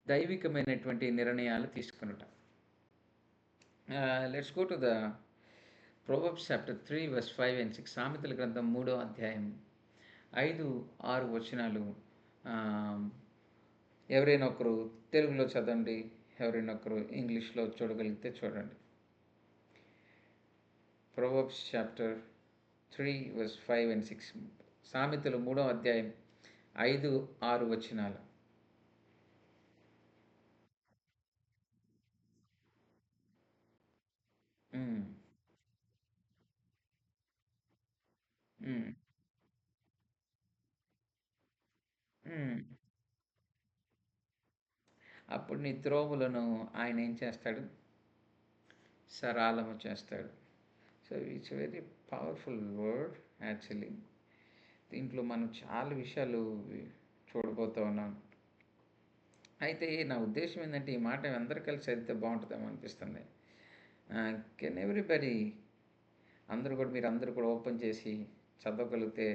దైవికమైనటువంటి నిర్ణయాలు తీసుకొనుట. Let's go to the Proverbs chapter 3 verse 5 and 6. సామెతల గ్రంథం 3వ అధ్యాయం 5, 6 వచనాలు. ఆహ్, ఎవరైనా ఒకరు తెలుగులో చదవండి. ఎవరైనా ఒకరు ఇంగ్లీష్‌లో చూడగలిగితే చూడండి. Proverbs chapter 3 verse 5 and 6. సామెతలు 3వ అధ్యాయం 5, 6 వచనాలు. హ్మ్. హ్మ్. హ్మ్. అప్పుడు నీ త్రోవలను ఆయనేం చేస్తాడు? సరాలము చేస్తాడు. So, it's very powerful word actually. దీంట్లో మనం చాలా విషయాలు చూడబోతూ ఉన్నాం. అయితే నా ఉద్దేశ్యం ఏందంటే, ఈ మాట అందరూ కలిసి చదివితే బావుంటదేమో అనిపిస్తుంది. కెన్ ఎవ్రీబడీ మీరందరూ కూడా ఓపెన్ చేసి చదవగలిగితే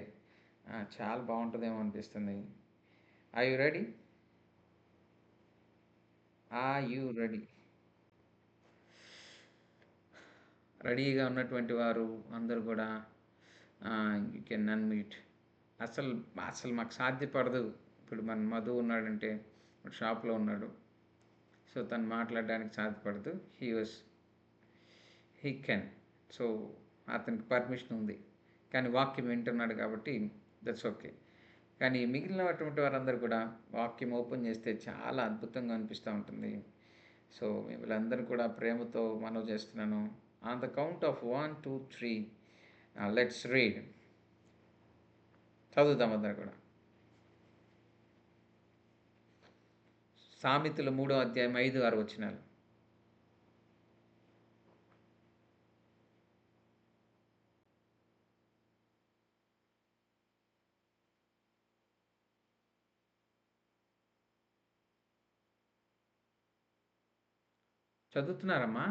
చాలా బావుంటదేమో అనిపిస్తుంది. Are you ready? Are you ready? రెడీగా ఉన్నటువంటి వారు అందరూ గూడా యూ కెన్ అన్‌మ్యూట్. అసలు అసలు మాకు సాధ్యపడదు. ఇప్పుడు మన మధు ఉన్నాడంటే వాడు షాప్‌లో ఉన్నాడు. సో, తను మాట్లాడడానికి సాధ్యపడదు. He can. సో, అతనికి పర్మిషన్ ఉంది. కానీ వాక్యం వింటున్నాడు కాబట్టి దట్స్ ఓకే. కానీ మిగిలినటువంటి వారందరూ కూడా వాక్యం ఓపెన్ చేస్తే చాలా అద్భుతంగా అనిపిస్తా ఉంటుంది. సో, వీళ్ళందరూ కూడా ప్రేమతో మనవి చేస్తున్నాను. On the count of 1, 2, 3 let's read. చదువుదాం అందరం కూడా. సామెతలు 3వ అధ్యాయం 5, 6 వచనాలు. చదువుతున్నారమ్మా?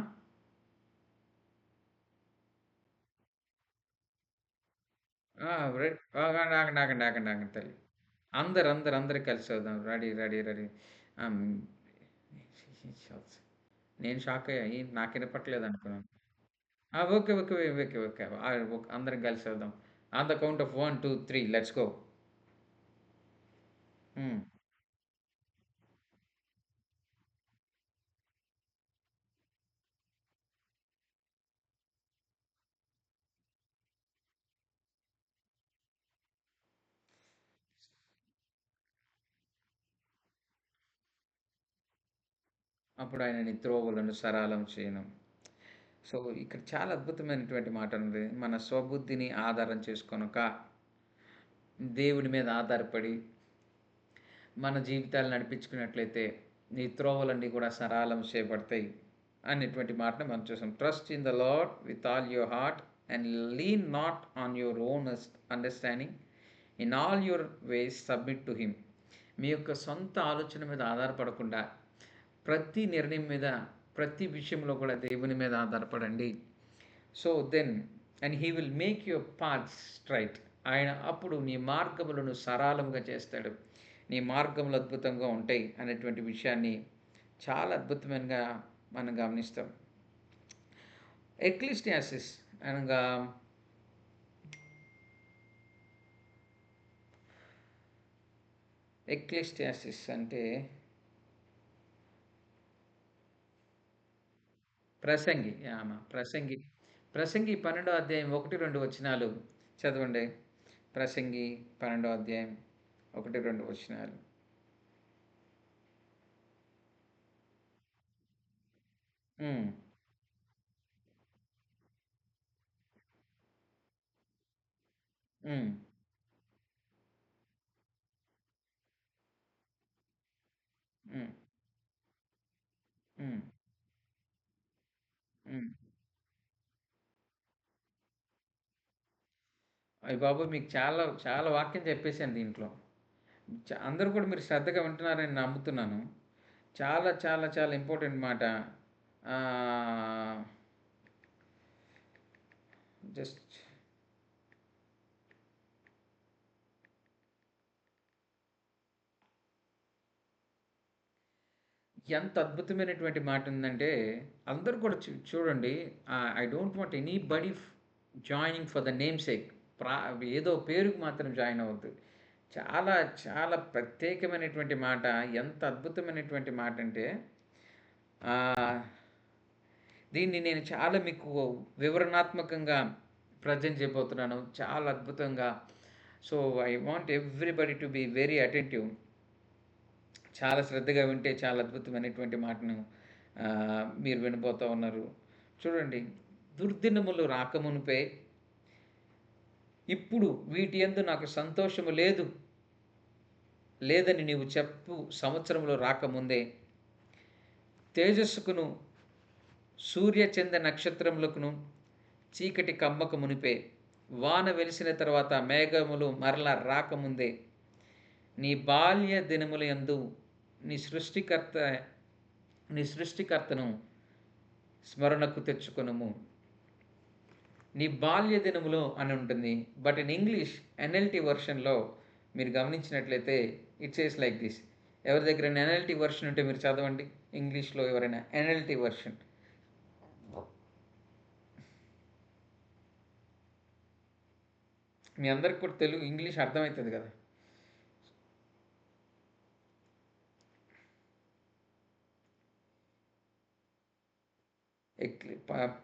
ఆ! ఆగండి, ఆగండి, ఆగండి, ఆగండి, ఆగండి తల్లి. అందరూ కలిసి చదువుదాం. Ready, ready, ready. Ah, hmm. నేను షాక్ అయ్యా. నాకు వినపట్లేదనుకున్నాను. Okay, okay, okay, okay. అందరం కలిసి చదువుదాం. On the count of 1, 2, 3 let's go. Hmm. అప్పుడు ఆయన నీ త్రోవలను సరళం చేయను. సో, ఇక్కడ చాలా అద్భుతమైనటువంటి మాట ఉంది. మన స్వబుద్ధిని ఆధారం చేసుకొనక, దేవుని మీద ఆధారపడి మన జీవితాలు నడిపించుకున్నట్లయితే, నీ త్రోవలన్నీ కూడా సరళం చేయబడతాయి అనేటువంటి మాటను మనం చూసాం. Trust in the Lord with all your heart and lean not on your own understanding. In all your ways submit to him. మీ యొక్క సొంత ఆలోచన మీద ఆధారపడకుండా, ప్రతి నిర్ణయం మీద, ప్రతి విషయంలో కూడా దేవుని మీద ఆధారపడండి. So then and he will make your paths straight. ఆయన అప్పుడు నీ మార్గములను సరళంగా చేస్తాడు. నీ మార్గములు అద్భుతంగా ఉంటాయి అనేటువంటి విషయాన్ని చాలా అద్భుతమైనగా మనం గమనిస్తాం. ఎక్లీసియాసిస్ అనగా ఎక్లీసియాసిస్ అంటే ప్రసంగి. ప్రసంగి. ప్రసంగి 12వ అధ్యాయం 1, 2 వచనాలు చదవండి. ప్రసంగి 12వ అధ్యాయం 1, 2 వచనాలు. హ్మ్. హ్మ్. హ్మ్. హ్మ్. హ్మ్. అయ్య బాబోయ్! మీకు చాలా చాలా వాక్యం చెప్పేసాను దీంట్లో. అందరూ కూడా మీరు శ్రద్ధగా వింటున్నారని నమ్ముతున్నాను. చాలా చాలా చాలా ఇంపార్టెంట్ మాట. ఆహ్, జస్ట్ ఎంత అద్భుతమైనటువంటి మాట ఉందంటే, అందరూ కూడా చూడండి. I don't want anybody joining for the name sake. ప్రా ఏదో పేరుకి మాత్రం జాయిన్ అవ్వద్దు. చాలా, చాలా ప్రత్యేకమైనటువంటి మాట. ఎంత అద్భుతమైనటువంటి మాటంటే, ఆహ్, దీన్ని నేను చాలా మీకు వివరణాత్మకంగా ప్రెజెంట్ చేయబోతున్నాను. చాలా అద్భుతంగా. So, I want everybody to be very attentive. చాలా శ్రద్ధగా వింటే చాలా అద్భుతమైనటువంటి మాటను మీరు వినబోతా ఉన్నారు. చూడండి, దుర్దినములు రాకమునుపే ఇప్పుడు వీటి యందు నాకు సంతోషము లేదని నీవు చెప్పు సంవత్సరములు రాకముందే తేజస్సుకును సూర్య చంద్ర నక్షత్రములకును చీకటి కమ్మక మునిపే వాన వెలిసిన తర్వాత మేఘములు మరల రాకముందే నీ బాల్య దినముల యందు నీ సృష్టికర్తను స్మరణకు తెచ్చుకొనుము. నీ బాల్య దినములు అని ఉంటుంది. బట్ ఇన్ ఇంగ్లీష్ ఎన్ఎల్టీ వర్షన్లో మీరు గమనించినట్లయితే ఇట్ సేస్ లైక్ దిస్. ఎవరి దగ్గర ఎన్ఎల్టీ వర్షన్ ఉంటే మీరు చదవండి. ఇంగ్లీష్లో ఎవరైనా ఎన్ఎల్టీ వర్షన్. మీ అందరికి కూడా తెలుగు ఇంగ్లీష్ అర్థమవుతుంది కదా. ఎక్లి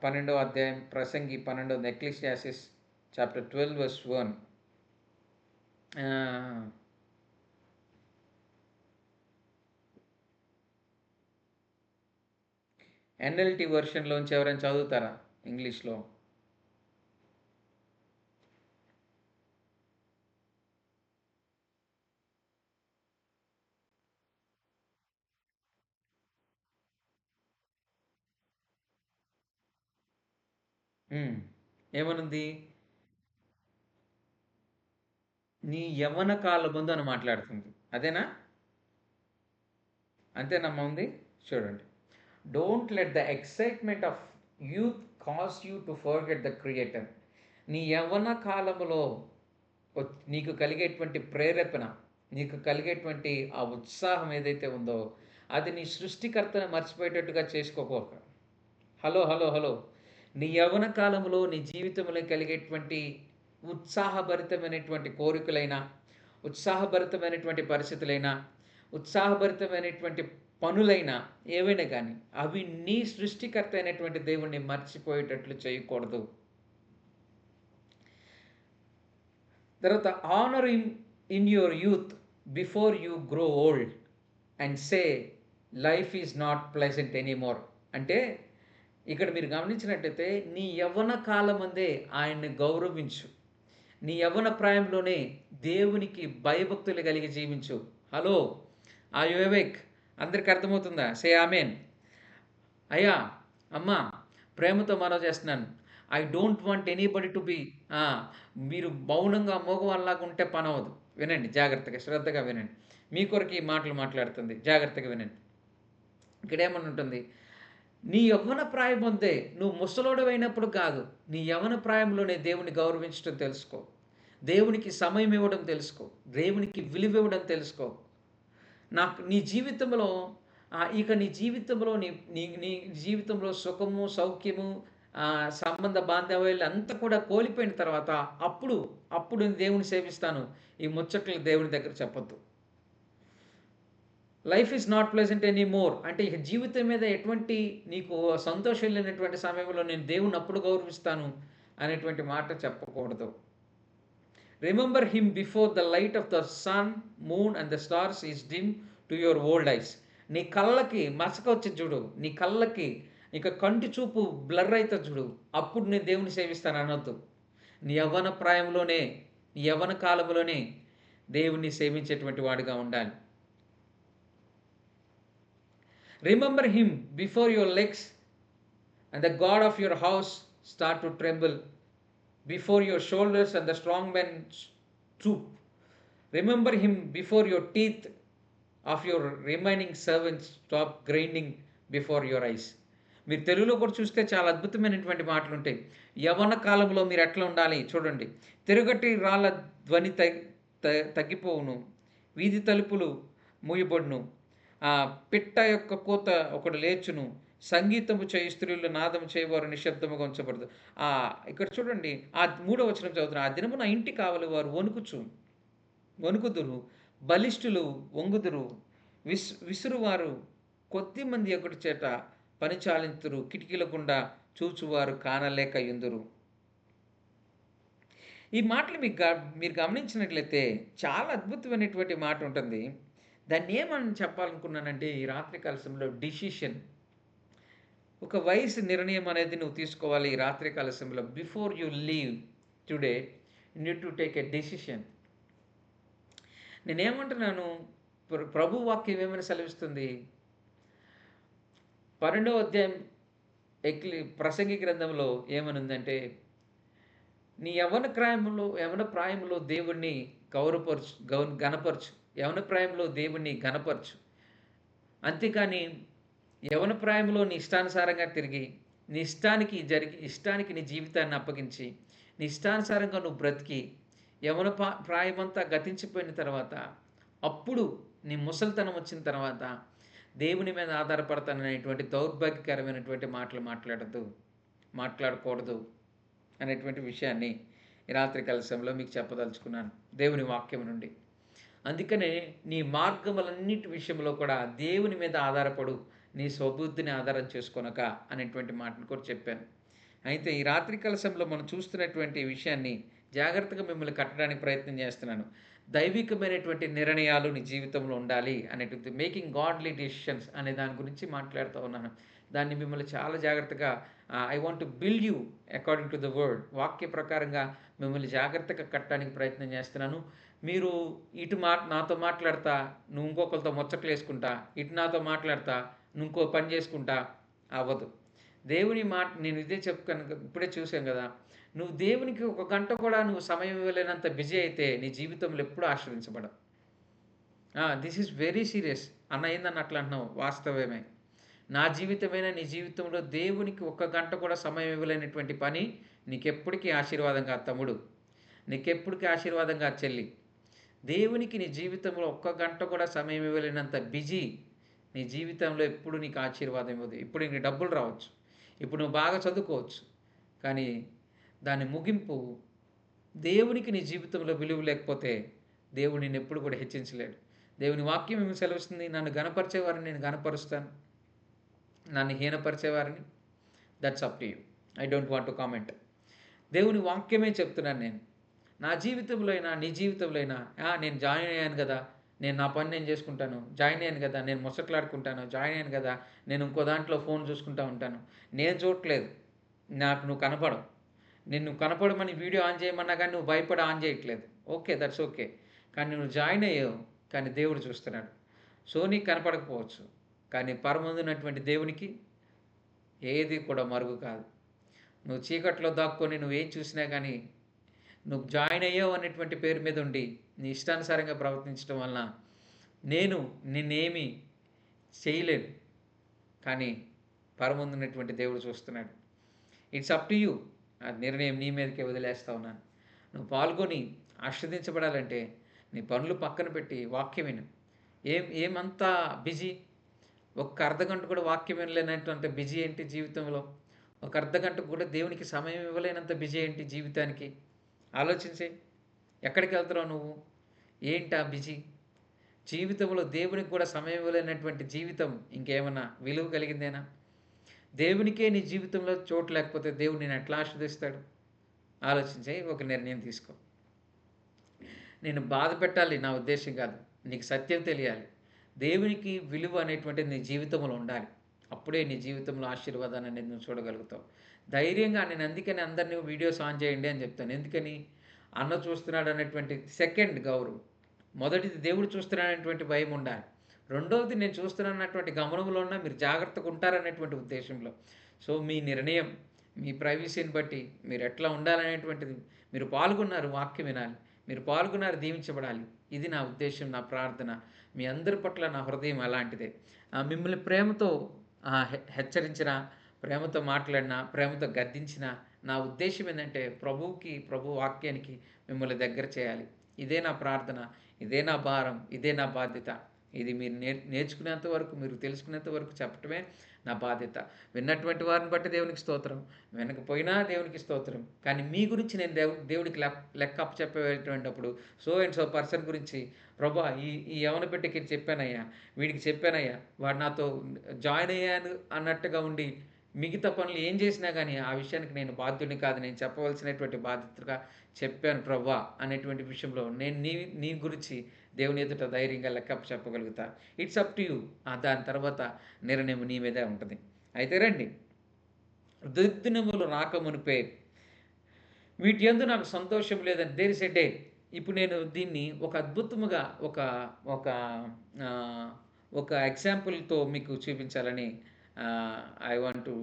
12వ అధ్యాయం ప్రసంగి 12వ ఎక్లీసియాసిస్ చాప్టర్ 12 వర్స్ 1. ఎన్ఎల్టీ వర్షన్లోంచి ఎవరైనా చదువుతారా ఇంగ్లీష్లో? ఏమనుంది? నీ యవ్వన కాలమందు అని మాట్లాడుతుంది. అదేనా? అంతేనమ్మా ఉంది? చూడండి. Don't let the excitement of youth cause you to forget the creator. నీ యవ్వన కాలములో నీకు కలిగేటువంటి ప్రేరేపణ, నీకు కలిగేటువంటి ఆ ఉత్సాహం ఏదైతే ఉందో అది నీ సృష్టికర్తను మర్చిపోయేటట్టుగా చేసుకోక. హలో హలో హలో నీ యవ్వన కాలంలో నీ జీవితంలో కలిగేటువంటి ఉత్సాహభరితమైనటువంటి కోరికలైనా, ఉత్సాహభరితమైనటువంటి పరిస్థితులైనా, ఉత్సాహభరితమైనటువంటి పనులైనా ఏవైనా కానీ అవి నీ సృష్టికర్త అయినటువంటి దేవుణ్ణి మర్చిపోయేటట్లు చేయకూడదు. తర్వాత honour in your youth before you grow old and say life is not pleasant anymore. అంటే ఇక్కడ మీరు గమనించినట్టయితే నీ యవ్వన కాలమందే ఆయన్ని గౌరవించు. నీ యవ్వన ప్రాయంలోనే దేవునికి భయభక్తులు కలిగి జీవించు. హలో, ఆ యువేక్ అందరికి అర్థమవుతుందా? సే ఆమెన్. అయ్యా, అమ్మా, ప్రేమతో మనవి చేస్తున్నాను. I don't want anybody to be మీరు మౌనంగా మోగవాళ్ళలాగా ఉంటే పని అవ్వదు. వినండి జాగ్రత్తగా, శ్రద్ధగా వినండి. మీ కొరకు ఈ మాటలు మాట్లాడుతుంది, జాగ్రత్తగా వినండి. ఇక్కడ ఏమని ఉంటుంది? నీ యవ్వన ప్రాయం అంతే, నువ్వు ముసలోడవైనప్పుడు కాదు, నీ యవ్వన ప్రాయంలోనే దేవుని గౌరవించడం తెలుసుకో, దేవునికి సమయం ఇవ్వడం తెలుసుకో, దేవునికి విలువ ఇవ్వడం తెలుసుకో. నాకు నీ జీవితంలో ఇక నీ జీవితంలో నీ నీ నీ జీవితంలో సుఖము, సౌఖ్యము, సంబంధ బాంధవ్యాలు అంతా కూడా కోల్పోయిన తర్వాత అప్పుడు నేను దేవుని సేవిస్తాను, ఈ ముచ్చట్లు దేవుని దగ్గర చెప్పొద్దు. Life is not pleasant any more అంటే ఇక జీవితం మీద ఎటువంటి నీకు సంతోషం లేనటువంటి సమయంలో నేను దేవుని అప్పుడు గౌరవిస్తాను అనేటువంటి మాట చెప్పకూడదు. Remember him before the light of the sun, moon and the stars is dim to your old eyes. నీ కళ్ళకి మసక వచ్చి చూడు, నీ కళ్ళకి ఇక కంటి చూపు బ్లర్ అయితే చూడు, అప్పుడు నేను దేవుని సేవిస్తాను అనొద్దు. నీ యవ్వన ప్రాయంలోనే, నీ యవ్వన కాలంలోనే దేవుణ్ణి సేవించేటువంటి వాడిగా ఉండాలి. Remember him before your legs and the God of your house start to tremble, before your shoulders and the strong men stoop. Remember him before your teeth of your remaining servants stop grinding before your eyes. మీరు తెలుగులో కూడా చూస్తే చాలా అద్భుతమైనటువంటి మాటలు ఉంటాయి. యవ్వన కాలంలో మీరు ఎట్లా ఉండాలి చూడండి. తిరుగటి రాళ్ళ ధ్వని తగ్గిపోవును, వీధి తలుపులు మూయబడును, పిట్ట యొక్క కూత ఒకడు లేచును. సంగీతము చేయి స్త్రీలు నాదము చేయవారు నిశ్శబ్దముగా ఉంచబడదు. ఇక్కడ చూడండి మూడో వచనం చదువుతున్నా. ఆ దినమున ఇంటి కావలి వారు వణుకుదురు. బలిష్ఠులు వంగుదురు. విసురువారు కొద్దిమంది ఒకటి చేత పని చాలింతురు. కిటికీల గుండా చూచువారు కానలేక యుందురు. ఈ మాటలు మీరు గమనించినట్లయితే చాలా అద్భుతమైనటువంటి మాట ఉంటుంది. దాన్ని ఏమని చెప్పాలనుకున్నానంటే ఈ రాత్రి కాల డిసిషన్, ఒక వయసు నిర్ణయం అనేది నువ్వు తీసుకోవాలి ఈ రాత్రి కాల సమయంలో. Before you leave today need to take a decision. నేనేమంటున్నాను, ప్రభు వాక్యం ఏమని సెలవిస్తుంది? 12వ అధ్యాయం ప్రసంగి గ్రంథంలో ఏమనుందంటే, నీ యవన ప్రాయంలో దేవుణ్ణి గనపరచు. యవన ప్రాయంలో దేవుణ్ణి గనపరచు. అంతేకాని యవన ప్రాయంలో నీ ఇష్టానుసారంగా తిరిగి, నీ ఇష్టానికి నీ జీవితాన్ని అప్పగించి, నీ ఇష్టానుసారంగా నువ్వు బ్రతికి, యవన ప్రాయమంతా గతించిపోయిన తర్వాత, అప్పుడు నీ ముసలితనం వచ్చిన తర్వాత దేవుని మీద ఆధారపడతాననేటువంటి దౌర్భాగ్యకరమైనటువంటి మాటలు మాట్లాడకూడదు అనేటువంటి విషయాన్ని ఈ రాత్రి కలశంలో మీకు చెప్పదలుచుకున్నాను దేవుని వాక్యం నుండి. అందుకనే నీ మార్గములన్నిటి విషయంలో కూడా దేవుని మీద ఆధారపడు, నీ స్వబుద్ధిని ఆధారం చేసుకొనక అనేటువంటి మాటను కూడా చెప్పాను. అయితే ఈ రాత్రి కలశంలో మనం చూస్తున్నటువంటి విషయాన్ని జాగ్రత్తగా మిమ్మల్ని కట్టడానికి ప్రయత్నం చేస్తున్నాను. దైవికమైనటువంటి నిర్ణయాలు నీ జీవితంలో ఉండాలి అనేటువంటి మేకింగ్ గాడ్లీ డెసిషన్స్ అనే దాని గురించి మాట్లాడుతూ ఉన్నాను. దాన్ని మిమ్మల్ని చాలా జాగ్రత్తగా I want to build you according to the word, వాక్య ప్రకారంగా మిమ్మల్ని జాగ్రత్తగా కట్టడానికి ప్రయత్నం చేస్తున్నాను. మీరు నాతో మాట్లాడతా నువ్వు ఇంకొకరితో ముచ్చట్లు వేసుకుంటా, ఇటు నాతో మాట్లాడతా నువ్వు ఇంకో పని చేసుకుంటా అవ్వదు. దేవుని మాట నేను ఇదే ఇప్పుడే చూసాం కదా, నువ్వు దేవునికి ఒక గంట కూడా నువ్వు సమయం ఇవ్వలేనంత బిజీ అయితే నీ జీవితంలో ఎప్పుడూ ఆశ్రయించబడవు. This is very serious. ఏందని అట్లా అంటున్నావు, వాస్తవమే. నా జీవితమైనా నీ జీవితంలో దేవునికి ఒక్క గంట కూడా సమయం ఇవ్వలేనటువంటి పని నీకెప్పటికీ ఆశీర్వాదం కాదు తమ్ముడు, నీకెప్పటికీ ఆశీర్వాదం కాదు చెల్లి. దేవునికి నీ జీవితంలో ఒక్క గంట కూడా సమయం ఇవ్వలేనంత బిజీ నీ జీవితంలో ఎప్పుడు నీకు ఆశీర్వాదం ఇవ్వదు. ఇప్పుడు నీకు డబ్బులు రావచ్చు, ఇప్పుడు నువ్వు బాగా చదువుకోవచ్చు, కానీ దాని ముగింపు దేవునికి నీ జీవితంలో విలువ లేకపోతే దేవుడు నిన్ను ఎప్పుడు కూడా హెచ్చించలేడు. దేవుని వాక్యం ఏమి సెలవుస్తుంది? నన్ను గణపరిచేవారిని నేను గణపరుస్తాను, నన్ను హీనపరిచేవారిని that's up to you. I don't want to comment. దేవుని వాక్యమే చెప్తున్నాను నేను. నా జీవితంలో అయినా నీ జీవితంలో అయినా నేను జాయిన్ అయ్యాను కదా, నేను నా పని నేను చేసుకుంటాను, జాయిన్ అయ్యాను కదా, నేను ముచ్చట్లాడుకుంటాను, జాయిన్ అయ్యాను కదా, నేను ఇంకో దాంట్లో ఫోన్ చూసుకుంటూ ఉంటాను, నేను చూడట్లేదు, నాకు నువ్వు కనపడవు, నిన్ను కనపడమని వీడియో ఆన్ చేయమన్నా కానీ నువ్వు భయపడి ఆన్ చేయట్లేదు. Okay, that's okay. కానీ నువ్వు జాయిన్ అయ్యావు, కానీ దేవుడు చూస్తున్నాడు. సో నీకు కనపడకపోవచ్చు, కానీ పరమందున్నటువంటి దేవునికి ఏది కూడా మరుగు కాదు. నువ్వు చీకట్లో దాక్కొని నువ్వేం చూసినా కానీ నువ్వు జాయిన్ అయ్యావు అనేటువంటి పేరు మీద ఉండి నీ ఇష్టానుసారంగా ప్రవర్తించడం వలన నిన్నేమి చేయలేను, కానీ పరమందున్నటువంటి దేవుడు చూస్తున్నాడు. It's up to you. ఆ నిర్ణయం నీ మీదకే వదిలేస్తా ఉన్నాను. నువ్వు పాల్గొని ఆస్వాదించబడాలంటే నీ పనులు పక్కన పెట్టి వాక్యం విను. ఏమంతా బిజీ? ఒక్క అర్ధగంట కూడా వాక్యం వినలేనటువంటి బిజీ ఏంటి జీవితంలో? ఒక అర్ధగంటకు కూడా దేవునికి సమయం ఇవ్వలేనంత బిజీ ఏంటి జీవితానికి? ఆలోచించే. ఎక్కడికి వెళ్తున్నావు నువ్వు? ఏంటా బిజీ? జీవితంలో దేవునికి కూడా సమయం ఇవ్వలేనటువంటి జీవితం ఇంకేమన్నా విలువ కలిగిందేనా? దేవునికే నీ జీవితంలో చోటు లేకపోతే దేవుడు నేను ఎట్లా ఆస్వాదిస్తాడు? ఆలోచించే, ఒక నిర్ణయం తీసుకో. నేను బాధ పెట్టాలి నా ఉద్దేశం కాదు, నీకు సత్యం తెలియాలి. దేవునికి విలువ అనేటువంటిది నీ జీవితంలో ఉండాలి. అప్పుడే నీ జీవితంలో ఆశీర్వాదాన్ని అనేది నువ్వు చూడగలుగుతావు. ధైర్యంగా నేను అందుకని అందరినీ వీడియోస్ ఆన్ చేయండి అని చెప్తాను. ఎందుకని? అన్న చూస్తున్నాడు అనేటువంటి సెకండ్ గౌరవం. మొదటిది దేవుడు చూస్తున్నాడనేటువంటి భయం ఉండాలి. రెండవది నేను చూస్తున్నానన్నటువంటి గమనంలో ఉన్న మీరు జాగ్రత్తగా ఉంటారనేటువంటి ఉద్దేశంలో. సో మీ నిర్ణయం, మీ ప్రైవసీని బట్టి మీరు ఎట్లా ఉండాలనేటువంటిది, మీరు పాల్గొన్నారు, వాక్యం వినాలి, మీరు పాల్గొన్నారు, దీవించబడాలి. ఇది నా ఉద్దేశం, నా ప్రార్థన. మీ అందరి పట్ల నా హృదయం అలాంటిదే. మిమ్మల్ని ప్రేమతో హెచ్చరించిన, ప్రేమతో మాట్లాడిన, ప్రేమతో గద్దించిన, నా ఉద్దేశం ఏంటంటే ప్రభు వాక్యానికి మిమ్మల్ని దగ్గర చేయాలి. ఇదే నా ప్రార్థన, ఇదే నా భారం, ఇదే నా బాధ్యత. ఇది మీరు నేర్చుకునేంత వరకు, మీరు తెలుసుకునేంత వరకు చెప్పటమే నా బాధ్యత. విన్నటువంటి వారిని బట్టి దేవునికి స్తోత్రం. వినకపోయినా దేవునికి స్తోత్రం. కానీ మీ గురించి నేను దేవుడికి లెక్క అప్పచెప్పేటువంటప్పుడు సో అండ్ సో పర్సన్ గురించి, ప్రభా ఈ యవన బిడ్డకి చెప్పానయ్యా, వీడికి చెప్పానయ్యా, వాడు నాతో జాయిన్ అయ్యాను అన్నట్టుగా ఉండి మిగతా పనులు ఏం చేసినా గానీ ఆ విషయానికి నేను బాధ్యుడిని కాదు. నేను చెప్పవలసినటువంటి బాధ్యతగా చెప్పాను ప్రభా అనేటువంటి విషయంలో నేను నీ గురించి దేవుని ఎదుట ధైర్యంగా లెక్క చెప్పగలుగుతా. It's up to you. దాని తర్వాత నిర్ణయం నీ మీదే ఉంటది. అయితే రండి. దుర్దినములు రాకమునుపే వీటి యందు నాకు సంతోషం లేదని దేర్ ఇస్ ఎ డే. ఇప్పుడు నేను దీన్ని ఒక అద్భుతముగా ఒక ఒక ఆహ్, ఒక ఎగ్జాంపుల్‌తో మీకు చూపించాలని I want to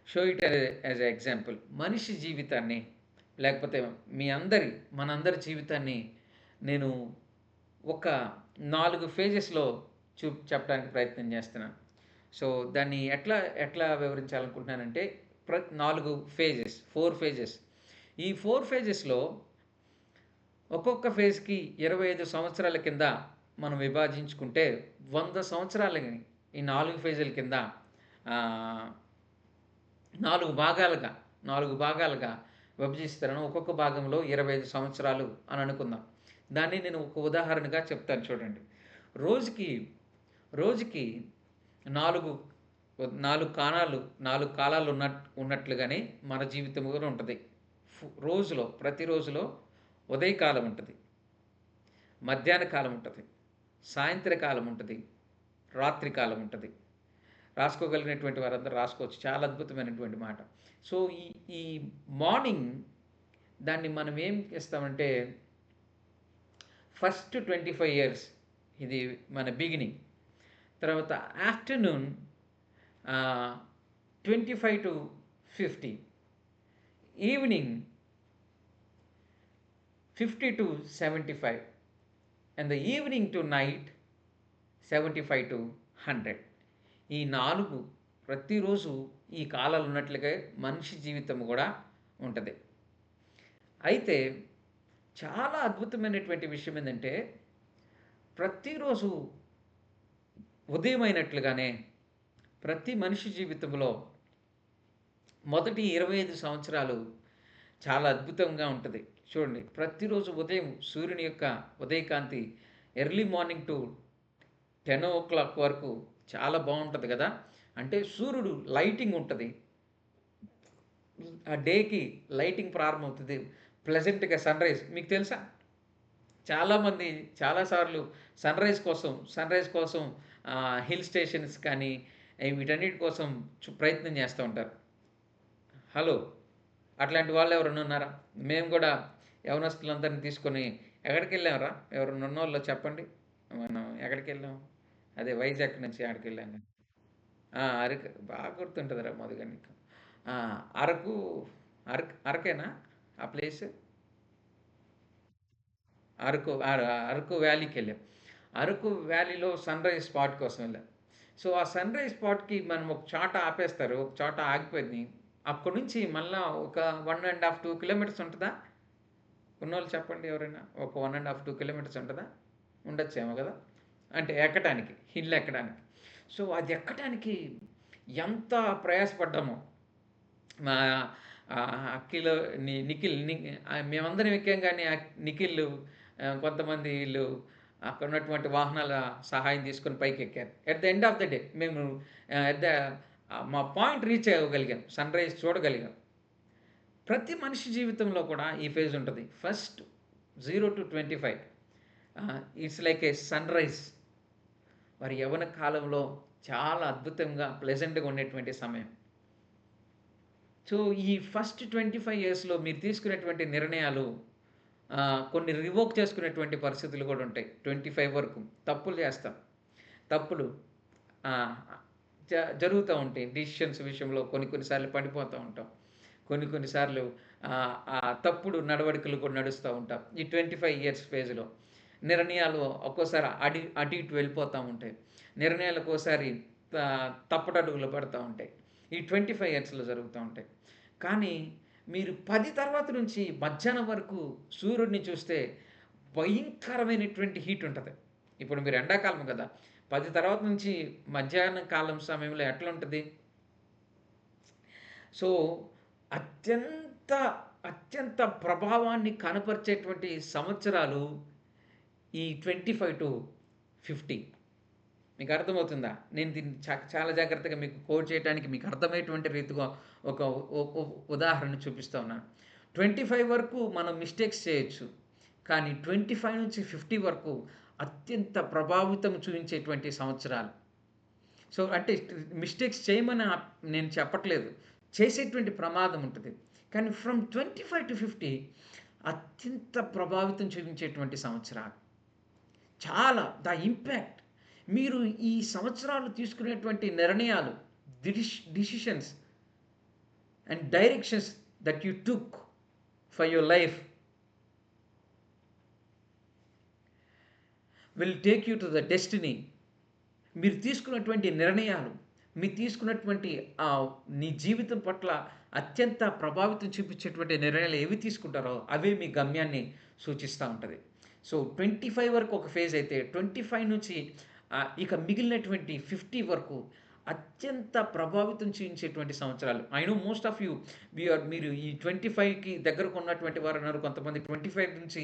show it as a example. మనిషి జీవితాన్ని, లేకపోతే మనందరి జీవితాన్ని నేను ఒక 4 ఫేజెస్‌లో చెప్పడానికి ప్రయత్నం చేస్తున్నాను. సో, దాన్ని ఎట్లా ఎట్లా వివరించాలనుకుంటున్నానంటే 4 ఫేజెస్, 4 ఫేజెస్. ఈ 4 ఫేజెస్‌లో ఒక్కొక్క ఫేజ్‌కి 25 సంవత్సరాల కింద మనం విభాజించుకుంటే 100 సంవత్సరాలని ఈ 4 ఫేజుల కింద ఆహ్, 4 భాగాలుగా, 4 భాగాలుగా విభజిస్తాను. ఒక్కొక్క భాగంలో 25 సంవత్సరాలు అని అనుకుందాం. దాన్ని నేను ఒక ఉదాహరణగా చెప్తాను చూడండి. రోజుకి, రోజుకి 4 4 కాలాలు ఉన్నట్లుగానే మన జీవితం కూడా ఉంటది. ప్రతి రోజులో ఉదయకాలం ఉంటది. మధ్యాహ్న కాలం ఉంటది. సాయంత్రకాలం ఉంటది. రాత్రి కాలం ఉంటది. రాసుకోగలిగినటువంటి వారందరూ రాసుకోవచ్చు. చాలా అద్భుతమైనటువంటి మాట. సో, ఈ ఈ మార్నింగ్ దాన్ని మనం ఏం చేస్తామంటే ఫస్ట్ 25 ఇయర్స్ ఇది మన బిగినింగ్. తర్వాత afternoon 25-50, evening 50-75 and the evening to night 75-100. ఈ 4 ప్రతిరోజు ఈ కాలాలు ఉన్నట్లుగా మనిషి జీవితం కూడా ఉంటది. అయితే చాలా అద్భుతమైనటువంటి విషయం ఏందంటే ప్రతిరోజు ఉదయమైనట్లుగానే ప్రతి మనిషి జీవితంలో మొదటి 25 సంవత్సరాలు చాలా అద్భుతంగా ఉంటది. చూడండి, ప్రతిరోజు ఉదయం సూర్యుని యొక్క ఉదయకాంతి ఎర్లీ మార్నింగ్ టు 10:00 వరకు చాలా బావుంటది గదా! అంటే సూర్యుడు లైటింగ్ ఉంటది. ఆ డేకి లైటింగ్ ప్రారంభమవుతది. ప్లెజెంట్‌గా సన్‌రైజ్ మీకు తెలుసా? చాలామంది చాలా సార్లు సన్‌రైజ్ కోసం హిల్ స్టేషన్స్ కానీ వీటన్నిటి కోసం ప్రయత్నం చేస్తూ ఉంటారు. హలో! అట్లాంటి వాళ్ళు ఎవరైనా ఉన్నారా? మేము గూడా యవనస్తులందరిని తీసుకొని ఎక్కడికెళ్ళాంరా? ఎవరైనా ఉన్నోళ్ళు చెప్పండి. మనం ఎక్కడికెళ్ళాం? అదే వైజాగ్ నుంచి ఆడికెళ్ళాం. అరకు బాగా గుర్తుంటదిరా మధుగా నీకు. ఆ! అరకు, అరకేనా ఆ ప్లేసు? అరకు వ్యాలీకెళ్ళాం. అరకు వ్యాలీలో సన్‌రైజ్ స్పాట్ కోసం వెళ్ళాం. సో, ఆ సన్‌రైజ్ స్పాట్‌కి మనం ఒక చోట ఆపేస్తారు. ఒక చోట ఆగిపోయి అక్కడి నుంచి మళ్ళా ఒక 1 ½ 2 కిలోమీటర్స్ ఉంటదా? ఉన్నోళ్ళు చెప్పండి ఎవరైనా. ఒక 1 ½ 2 కిలోమీటర్స్ ఉంటదా? ఉండొచ్చేమో గదా! అంటే ఎక్కటానికి, హిల్ ఎక్కడానికి. సో, అది ఎక్కటానికి ఎంత ప్రయాసపడ్డామో. మా అఖిల్, నిఖిల్ మేమందరం ఎక్కాం గానీ నిఖిల్, కొంతమంది ఈళ్ళు అక్కడ ఉన్నటువంటి వాహనాల సహాయం తీసుకొని పైకెక్కారు. At the end of the day మేము ఎట్ ద మా పాయింట్ రీచ్ అవ్వగలిగాం. సన్‌రైజ్ చూడగలిగాం. ప్రతి మనిషి జీవితంలో కూడా ఈ ఫేజ్ ఉంటది. First 0-25 it's like a sunrise. వారి యవ్వన కాలంలో చాలా అద్భుతంగా ప్లెజెంట్‌గా ఉండేటువంటి సమయం. సో, ఈ ఫస్ట్ 25 ఇయర్స్‌లో మీరు తీసుకునేటువంటి నిర్ణయాలు కొన్ని రివోక్ చేసుకునేటువంటి పరిస్థితులు గూడా ఉంటాయి. 25 వరకు తప్పులు చేస్తాం. తప్పులు ఆహ్, జ జరుగుతా ఉంటాయి. డెసిషన్స్ విషయంలో కొన్ని సార్లు పడిపోతా ఉంటాం. కొన్ని సార్లు తప్పుడు నడవడికలు కూడా నడుస్తా ఉంటాం. ఈ 25 ఇయర్స్ ఫేజ్‌లో నిర్ణయాలు ఒక్కోసారి అటు ఇటు వెళ్ళిపోతా ఉంటాయి. నిర్ణయాలు ఒక్కోసారి తప్పటడుగులు పడతా ఉంటాయి. ఈ 25 ఇయర్స్‌లో జరుగుతా ఉంటాయి. కానీ మీరు 10 తర్వాత నుంచి మధ్యాహ్నం వరకు సూర్యుడిని చూస్తే భయంకరమైనటువంటి హీట్ ఉంటది. ఇప్పుడు మీరు ఎండాకాలం గదా! 10 తర్వాత నుంచి మధ్యాహ్నం కాలం సమయంలో ఎట్లా ఉంటది? సో, అత్యంత, అత్యంత ప్రభావాన్ని కనపరిచేటువంటి సంవత్సరాలు ఈ 25-50. మీకు అర్థమవుతుందా? నేను దీన్ని చాలా జాగ్రత్తగా మీకు కోడ్ చేయడానికి మీకు అర్థమయ్యేటువంటి రీతిగా ఒక ఉ ఉ ఉదాహరణ చూపిస్తా ఉన్నాను. 25 వరకు మనం మిస్టేక్స్ చేయొచ్చు. కానీ 25-50 వరకు అత్యంత ప్రభావితం చూయించేటువంటి సంవత్సరాలు. సో, అంటే మిస్టేక్స్ చేయమని నేను చెప్పట్లేదు. చేసేటువంటి ప్రమాదం ఉంటది. కానీ ఫ్రమ్ 25-50 అత్యంత ప్రభావితం చూపించేటువంటి సంవత్సరాలు. చాలా ఇంపాక్ట్ మీరు ఈ సంవత్సరాలు తీసుకునేటువంటి నిర్ణయాలు, decisions and directions that you took for your life will take you to the destiny. మీరు తీసుకున్నటువంటి నిర్ణయాలు, మీరు తీసుకున్నటువంటి నీ జీవితం పట్ల అత్యంత ప్రభావితం చూపించేటువంటి నిర్ణయాలు ఏవి తీసుకుంటారో అవే మీ గమ్యాన్ని సూచిస్తూ ఉంటుంది. సో 25 వరకు ఒక ఫేజ్ అయితే 25 నుంచి ఇక మిగిలినటువంటి 50 వరకు అత్యంత ప్రభావితం చూయించేటువంటి సంవత్సరాలు. I know most of you మీరు ఈ 25కి దగ్గరకు ఉన్నటువంటి వారు ఉన్నారు. కొంతమంది 25 నుంచి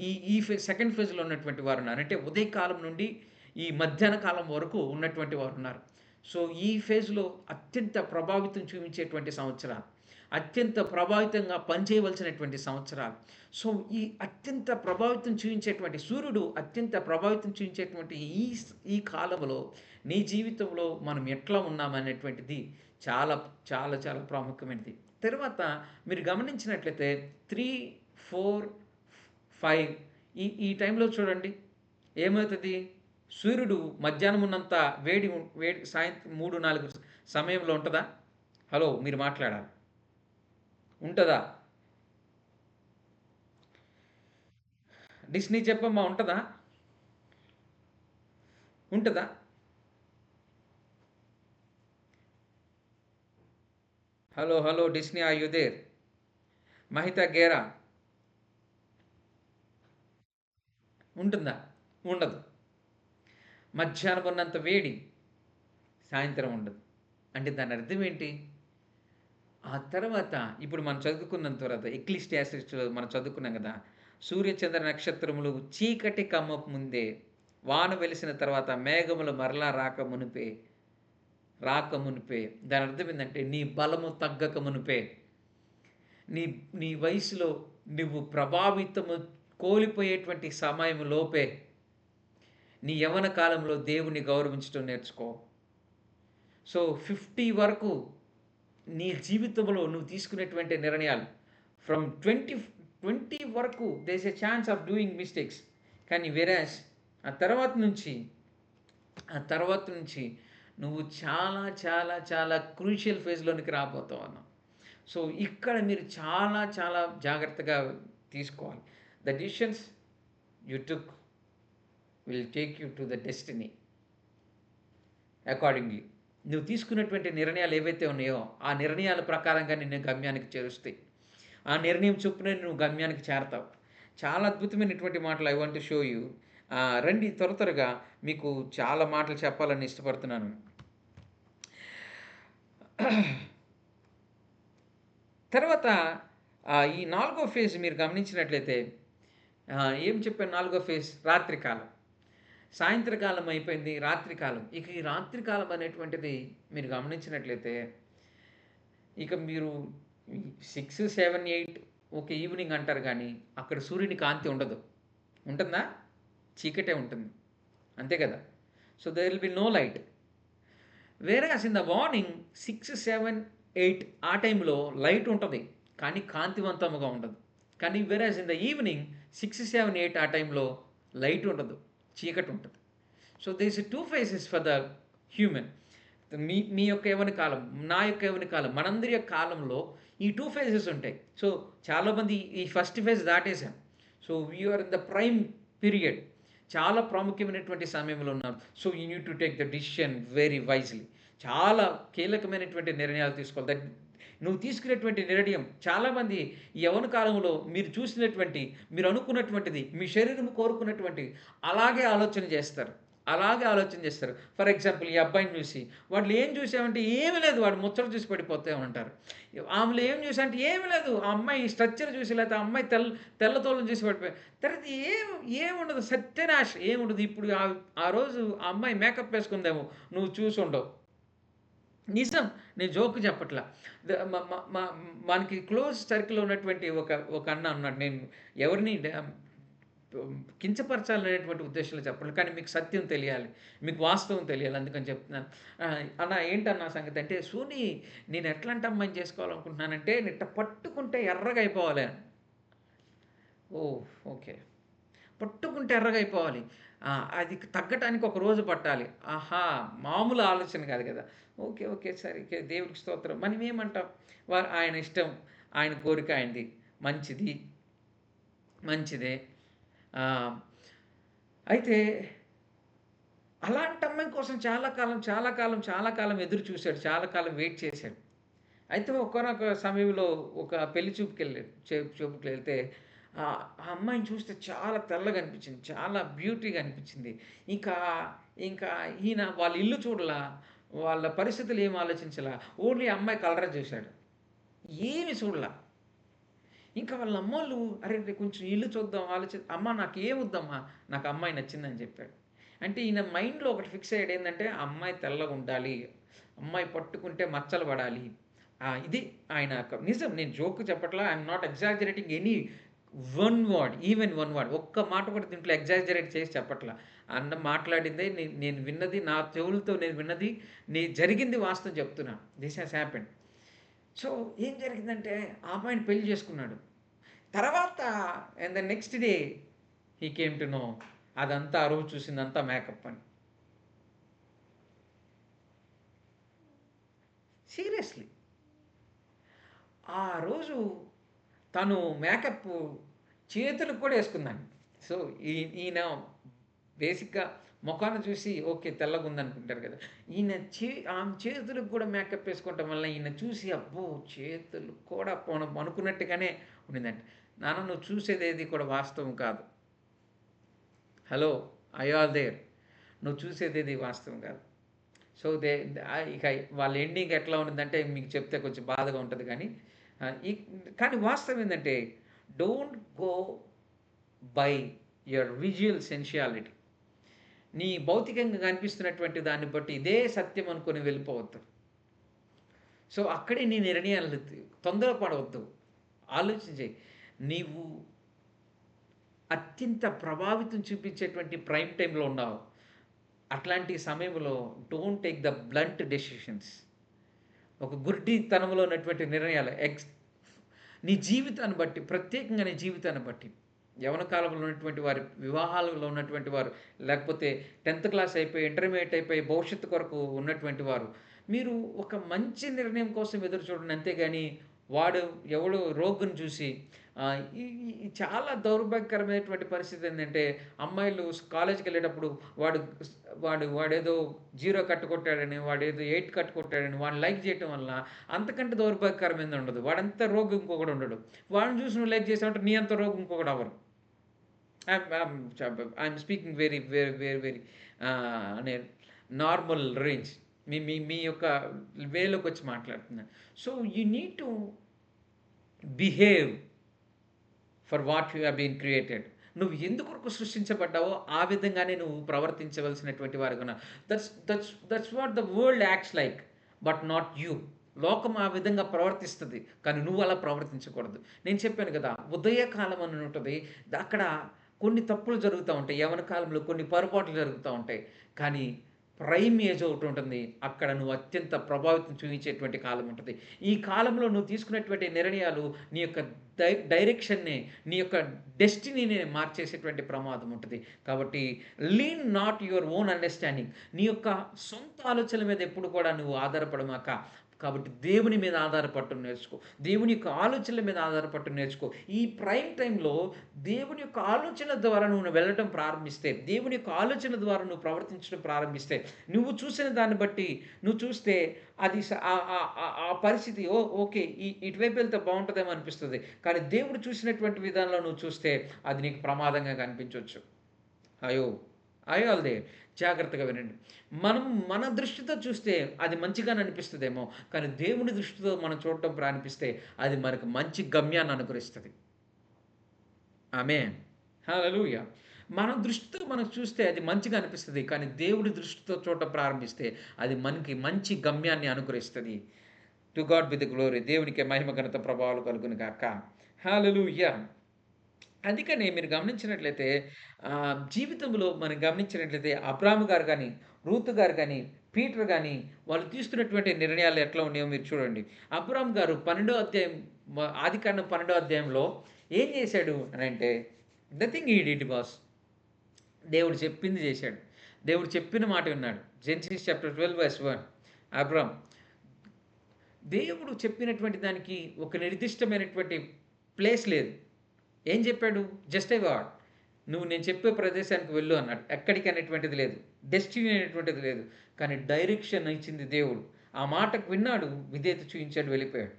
ఈ ఈ సెకండ్ ఫేజ్లో ఉన్నటువంటి వారు ఉన్నారు. అంటే ఉదయకాలం నుండి ఈ మధ్యాహ్న కాలం వరకు ఉన్నటువంటి వారు ఉన్నారు. సో ఈ ఫేజ్లో అత్యంత ప్రభావితం చూపించేటువంటి సంవత్సరాలు, అత్యంత ప్రభావితంగా పనిచేయవలసినటువంటి సంవత్సరాలు. సో ఈ అత్యంత ప్రభావితం చూపించేటువంటి సూర్యుడు అత్యంత ప్రభావితం చూపించేటువంటి ఈ కాలంలో నీ జీవితంలో మనం ఎట్లా ఉన్నామనేటువంటిది చాలా చాలా చాలా ప్రాముఖ్యమైనది. తర్వాత మీరు గమనించినట్లయితే 3, 4, 5 ఈ టైంలో చూడండి ఏమవుతుంది. సూర్యుడు మధ్యాహ్నం ఉన్నంత వేడి సాయంత్రం 3, 4 సమయంలో ఉంటుందా? హలో, మీరు మాట్లాడాలి. ఉంటుందా? డిస్నీ చెప్పమ్మా, ఉంటుందా? ఉంటుందా? Hello hello Disney, are you there? Mahita గేరా ఉంటుందా? ఉండదు. మధ్యాహ్నం ఉన్నంత వేడి సాయంత్రం ఉండదు. అంటే దాని అర్థం ఏంటి? ఆ తర్వాత ఇప్పుడు మనం చదువుకున్నంత తర్వాత ఎక్లీసియాస్టిస్‌లో మనం చదువుకున్నాం కదా! సూర్య చంద్ర నక్షత్రములు చీకటి కమ్మక ముందే, వాన వెలిసిన తర్వాత మేఘములు మరలా రాక మునిపే దాని అర్థం ఏందంటే నీ బలము తగ్గక మునిపే, నీ నీ వయసులో నువ్వు ప్రభావితము కోల్పోయేటువంటి సమయం లోపే నీ యవ్వన కాలంలో దేవుని గౌరవించడం నేర్చుకో. సో 50 వరకు నీ జీవితంలో నువ్వు తీసుకునేటువంటి నిర్ణయాలు ఫ్రమ్ 20 వరకు there is a chance of doing mistakes. కానీ వెరాస్ ఆ తర్వాత నుంచి నువ్వు చాలా చాలా చాలా క్రూషియల్ ఫేజ్లోనికి రాబోతావు అన్న. సో ఇక్కడ మీరు చాలా చాలా జాగ్రత్తగా తీసుకోవాలి. The decisions you took will take you to the destiny accordingly. నువ్వు తీసుకున్నటువంటి నిర్ణయాలు ఏవైతే ఉన్నాయో ఆ నిర్ణయాల ప్రకారంగా నిన్ను గమ్యానికి చేరుస్తాయి. ఆ నిర్ణయం చొప్పున నువ్వు గమ్యానికి చేరతావు. చాలా అద్భుతమైనటువంటి మాటలు I want to show you. రండి త్వరగా మీకు చాలా మాటలు చెప్పాలని ఇష్టపడుతున్నాను. తర్వాత ఈ 4వ ఫేజ్ మీరు గమనించినట్లయితే ఏం చెప్పాను? 4వ ఫేజ్ రాత్రికాలం. సాయంత్రకాలం అయిపోయింది, రాత్రికాలం. ఇక ఈ రాత్రికాలం అనేటువంటిది మీరు గమనించినట్లయితే ఇక మీరు 6, 7, 8 ఒక ఈవినింగ్ అంటారు కానీ అక్కడ సూర్యుని కాంతి ఉండదు. ఉంటుందా? చీకటే ఉంటుంది. అంతే కదా! So there will be no light. Whereas in the morning 6, 7, 8 ఆ టైంలో లైట్ ఉంటుంది కానీ కాంతివంతముగా ఉండదు. కానీ వేరేస్ ఇన్ ద ఈవినింగ్ 6, 7, 8 ఆ టైంలో లైట్ ఉండదు, చీకటి ఉంటుంది. So there is 2 phases for the human. మీ యొక్క యవ్వన కాలం, నా యొక్క యవ్వన కాలం, మనందరి యొక్క కాలంలో ఈ 2 ఫేజెస్ ఉంటాయి. సో చాలామంది ఈ ఫస్ట్ ఫేజ్ దాటేసాం. So we are in the prime period. చాలా ప్రాముఖ్యమైనటువంటి సమయంలో ఉన్నాం. So you need to take the decision very wisely. చాలా కీలకమైనటువంటి నిర్ణయాలు తీసుకోవాలి. నువ్వు తీసుకునేటువంటి నిర్ణయం చాలామంది ఈ యవ్వన కాలంలో మీరు చూసినటువంటి, మీరు అనుకున్నటువంటిది, మీ శరీరం కోరుకున్నటువంటివి అలాగే ఆలోచన చేస్తారు. అలాగే ఆలోచన చేస్తారు. ఫర్ ఎగ్జాంపుల్ ఈ అబ్బాయిని చూసి, వాడిలో ఏం చూసావంటే ఏమి లేదు. వాడు ముచ్చట చూసి పడిపోతామంటారు. ఆమెలో ఏం చూసావంటే ఏమి లేదు. ఆ అమ్మాయి స్ట్రక్చర్ చూసి లేకపోతే ఆ అమ్మాయి తెల్ల తోలను చూసి పడిపోయాయి. తర్వాత ఏముండదు, సత్యనాశ ఏముండదు. ఇప్పుడు ఆ రోజు ఆ అమ్మాయి మేకప్ వేసుకుందేమో నువ్వు చూసుండవు. నిజం. నేను జోక్ చెప్పట్లా. ద మ మ మ మనకి క్లోజ్ సర్కిల్‌లో ఉన్నటువంటి ఒక అన్న ఉన్నాడు. నేను ఎవరిని కించపరచాలనేటువంటి ఉద్దేశంలో చెప్పను. కానీ మీకు సత్యం తెలియాలి. మీకు వాస్తవం తెలియాలి. అందుకని చెప్తున్నాను. అన్న ఏంటన్నా సంగతి అంటే, "సోనీ నేను ఎట్లాంటి అమ్మాయిని చేసుకోవాలనుకుంటున్నానంటే, నిట్ట పట్టుకుంటే ఎర్రగా అయిపోవాలి" అని. ఓహ్! ఓకే. పట్టుకుంటే ఎర్రగా అయిపోవాలి. అది తగ్గటానికి ఒక రోజు పట్టాలి. ఆహా! మామూలు ఆలోచన కాదు కదా! ఓకే. ఓకే. సరే. దేవుడికి స్తోత్రం. మనమేమంటాం? ఆయన ఇష్టం. ఆయన కోరిక ఆయనది. మంచిది. మంచిదే. ఆహ్, అయితే అలాంటి అమ్మాయి కోసం చాలా కాలం ఎదురు చూసాడు. చాలా కాలం వెయిట్ చేశాడు. అయితే ఒకానొక సమయంలో ఒక పెళ్లి చూపుకెళ్ళాడు. చూపుకెళ్తే ఆ అమ్మాయిని చూస్తే చాలా తెల్లగా అనిపించింది. చాలా బ్యూటీగా అనిపించింది. ఇంకా, ఇంకా ఈయన వాళ్ళ ఇల్లు చూడలా, వాళ్ళ పరిస్థితులు ఏమి ఆలోచించలా. ఓన్లీ అమ్మాయి కలరే చూసాడు. ఏమి చూడలా. ఇంకా వాళ్ళ అమ్మోళ్ళు "అరె! కొంచెం ఇల్లు చూద్దాం అమ్మ నాకేమొద్దమ్మా, నాకు అమ్మాయి నచ్చిందని" చెప్పాడు. అంటే ఈయన మైండ్‌లో ఒకటి ఫిక్స్ అయ్యాడు ఏందంటే, అమ్మాయి తెల్లగుండాలి, అమ్మాయి పట్టుకుంటే మచ్చలు పడాలి. ఇది ఆయన నిజం. నేను జోక్ చెప్పట్లా. I'm not exaggerating any one word, even one word. ఒక్క మాట కూడా దీంట్లో ఎగ్జాజరేట్ చేసి చెప్పట్లా. అన్న మాట్లాడిందే నేను విన్నది, నా చెవులతో నేను విన్నది, జరిగింది వాస్తవం చెప్తున్నా. This has happened. సో, ఏం జరిగిందంటే ఆ అమ్మాయిని పెళ్లి చేసుకున్నాడు. తర్వాత the next day he came to know అదంతా ఆ రోజు చూసిందంతా మేకప్ అని. సీరియస్‌లీ. ఆ రోజు తను మేకప్ చేతులకు కూడా యేసుకుందండి. సో, ఈయన బేసిక్‌గా మొఖాన్ని చూసి ఓకే. తెల్లగుందనుకుంటారు కదా! ఈయన ఆమె చేతులకు కూడా మేకప్ యేసుకోవటం వల్ల ఈయన చూసి అబ్బో! చేతులు కూడా మనం అనుకున్నట్టుగానే ఉండిందంట. నాన్న నువ్వు చూసేదేది కూడా వాస్తవం కాదు. హలో! I are there. నువ్వు చూసేదేది వాస్తవం కాదు. సో, ఇక వాళ్ళ ఎండింగ్ ఎట్లా ఉండిందంటే మీకు చెప్తే కొంచెం బాధగా ఉంటది గానీ, ఆహ్, ఈ కానీ వాస్తవం ఏందంటే don't go by your visual sensuality. నీ భౌతికంగా కనిపిస్తున్నటువంటి దాన్ని బట్టి ఇదే సత్యం అనుకుని వెళ్ళిపోవద్దు. సో, అక్కడే నీ నిర్ణయాలు తొందరపడవద్దు. ఆలోచించేయి. నీవు అత్యంత ప్రభావితం చూపించేటువంటి ప్రైమ్ టైమ్‌లో ఉన్నావు. అట్లాంటి సమయంలో don't take the blunt decisions. ఒక గుడ్డితనంలో ఉన్నటువంటి నిర్ణయాలు నీ జీవితాన్ని బట్టి, ప్రత్యేకంగా నీ జీవితాన్ని బట్టి, యవ్వన కాలంలో ఉన్నటువంటి వారు, వివాహాలలో ఉన్నటువంటి వారు, లేకపోతే 10థ్ క్లాస్ అయిపోయి, ఇంటర్మీడియేట్ అయిపోయి, భవిష్యత్తు కొరకు ఉన్నటువంటి వారు, మీరు ఒక మంచి నిర్ణయం కోసం ఎదురు చూడండి. అంతేగాని వాడు ఎవడో రోగుని చూసి ఈ ఈ చాలా దౌర్భాగ్యకరమైనటువంటి పరిస్థితి ఏందంటే, అమ్మాయిలు కాలేజ్‌కెళ్ళేటప్పుడు వాడు వాడేదో 0 కట్టు కొట్టాడని, వాడేదో 8 కట్టు కొట్టాడని వాడిని లైక్ చేయటం వల్ల అంతకంటే దౌర్భాగ్యకరమైనది ఉండదు. వాడంత రోగి ఇంకొకడు ఉండడు. వాడిని చూసి నువ్వు లైక్ చేసావంటే నీ అంత రోగి ఇంకొకడు అవ్వరు. ఐయామ్ స్పీకింగ్ వెరీ అనే నార్మల్ రేంజ్. మీ మీ మీ యొక్క వేలోకొచ్చి మాట్లాడుతున్నాను. So, you need to behave for what you have been created. నువ్వు ఎందుకొరకు సృష్టించబడ్డావో ఆ విధంగానే నువ్వు ప్రవర్తించవలసినటువంటి వారుగా. That's what the world acts like, but not you. లోకం ఆ విధంగా ప్రవర్తిస్తది. కానీ నువ్వు అలా ప్రవర్తించకూడదు. నేను చెప్పాను కదా! ఉదయకాలం అని ఉంటది. అక్కడ కొన్ని తప్పులు జరుగుతా ఉంటాయి. యవ్వన కాలంలో కొన్ని పొరపాట్లు జరుగుతా ఉంటాయి. కానీ ప్రైమ్ ఏజ్ ఒకటుంటుంది. అక్కడ నువ్వు అత్యంత ప్రభావితం చూయించేటువంటి కాలం ఉంటది. ఈ కాలంలో నువ్వు తీసుకున్నటువంటి నిర్ణయాలు నీ యొక్క డైరెక్షన్‌ని, నీ యొక్క డెస్టినీని మార్చేసేటువంటి ప్రమాదం ఉంటది. కాబట్టి lean not your own understanding. నీ యొక్క సొంత ఆలోచనల మీద ఎప్పుడు కూడా నువ్వు ఆధారపడమాక. కాబట్టి దేవుని మీద ఆధారపడటం నేర్చుకో. దేవుని యొక్క ఆలోచనల మీద ఆధారపడటం నేర్చుకో. ఈ ప్రైమ్ టైమ్‌లో దేవుని యొక్క ఆలోచన ద్వారా నువ్వు వెళ్ళటం ప్రారంభిస్తే, దేవుని యొక్క ఆలోచన ద్వారా నువ్వు ప్రవర్తించడం ప్రారంభిస్తే, నువ్వు చూసిన దాన్ని బట్టి నువ్వు చూస్తే అది ఆ పరిస్థితి ఓకే. ఇటువైపు వెళ్తే బావుంటదేమో అనిపిస్తది. కానీ దేవుడు చూసినటువంటి విధానంలో నువ్వు చూస్తే అది నీకు ప్రమాదంగా కనిపించొచ్చు. అయ్యో! అయ్యోల్ది జాగ్రత్తగా వినండి. మనం మన దృష్టితో చూస్తే అది మంచిగానే అనిపిస్తదేమో, కానీ దేవుని దృష్టితో మనం చూడటం ప్రారంభిస్తే అది మనకు మంచి గమ్యాన్ని అనుగ్రహిస్తది. ఆమేన్. హల్లెలూయా! మన దృష్టితో మనం చూస్తే అది మంచిగా అనిపిస్తది. కానీ దేవుడి దృష్టితో చూడటం ప్రారంభిస్తే అది మనకి మంచి గమ్యాన్ని అనుగ్రహిస్తది. To God be the glory. దేవునికే మహిమ, ఘనత, ప్రభావాలు కలుగును గాక. హల్లెలూయా! అందుకనే మీరు గమనించినట్లయితే జీవితంలో మనం గమనించినట్లయితే అబ్రాహాము గారు గాని, రూతు గారు గాని, పీటర్ గాని వాళ్ళు తీసుకున్నటువంటి నిర్ణయాలు ఎట్లా ఉన్నాయో మీరు చూడండి. అబ్రాహాము గారు 12 అధ్యాయం ఆదికాండం 12 అధ్యాయంలో ఏం చేశాడు అనంటే నథింగ్ హి డిడ్ బాస్. దేవుడు చెప్పింది చేశాడు. దేవుడు చెప్పిన మాట విన్నాడు. జెనసిస్ చాప్టర్ 12 వర్స్ 1 అబ్రాహాం దేవుడు చెప్పినటువంటి దానికి ఒక నిర్దిష్టమైనటువంటి ప్లేస్ లేదు. ఏం చెప్పాడు? Just a word. నువ్వు నేను చెప్పే ప్రదేశానికి వెళ్ళు అన్నాడు. ఎక్కడికి అనేటువంటిది లేదు. డెస్టినీ అనేటువంటిది లేదు. కానీ డైరెక్షన్ ఇచ్చింది దేవుడు. ఆ మాటకు విన్నాడు, విధేయత చూయించాడు, వెళ్ళిపోయాడు.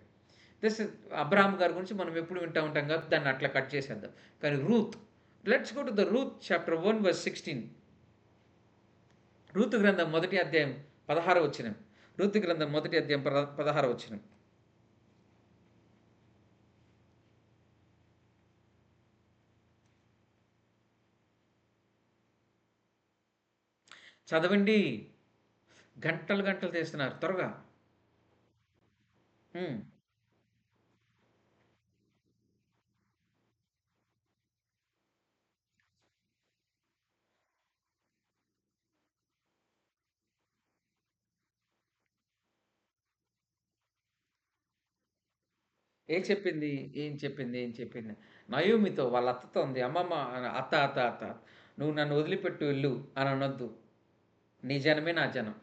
దిస్ అబ్రాహాం గారి గురించి మనం ఎప్పుడు వింటా ఉంటాం కాబట్టి దాన్ని అట్లా కట్ చేసేద్దాం. కానీ Ruth, let's go to the Ruth chapter 1 verse 16. రూతు గ్రంథం మొదటి అధ్యాయం 16వ వచనం. రూతు గ్రంథం మొదటి అధ్యాయం 16వ వచనం. చదవండి. గంటలు గంటలు తీస్తున్నారు త్వరగా. హ్మ్. ఏం చెప్పింది? ఏం చెప్పింది? ఏం చెప్పింది? నయోమితో వాళ్ళ అత్తతో ఉంది. అమ్మమ్మ అత్త, అత్త, అత్త నువ్వు నన్ను వదిలిపెట్టి వెళ్ళు అని అనొద్దు. నీ జనమే నా జనం.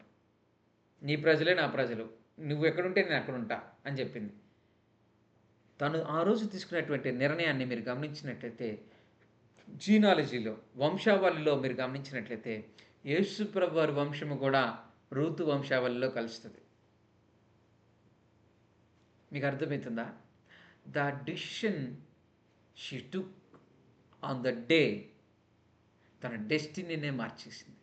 నీ ప్రజలే నా ప్రజలు. నువ్వెక్కడుంటే నేనక్కడుంటా అని చెప్పింది. తను ఆ రోజు తీసుకున్నటువంటి నిర్ణయాన్ని మీరు గమనించినట్లయితే జీనాలజీలో, వంశావళిలో మీరు గమనించినట్లయితే యేసు ప్రభువారి వంశము గూడా రూతు వంశావళిలో కలుస్తది. మీకు అర్థమైతుందా? The decision she took on the day తన డెస్టినీనే మార్చేసింది.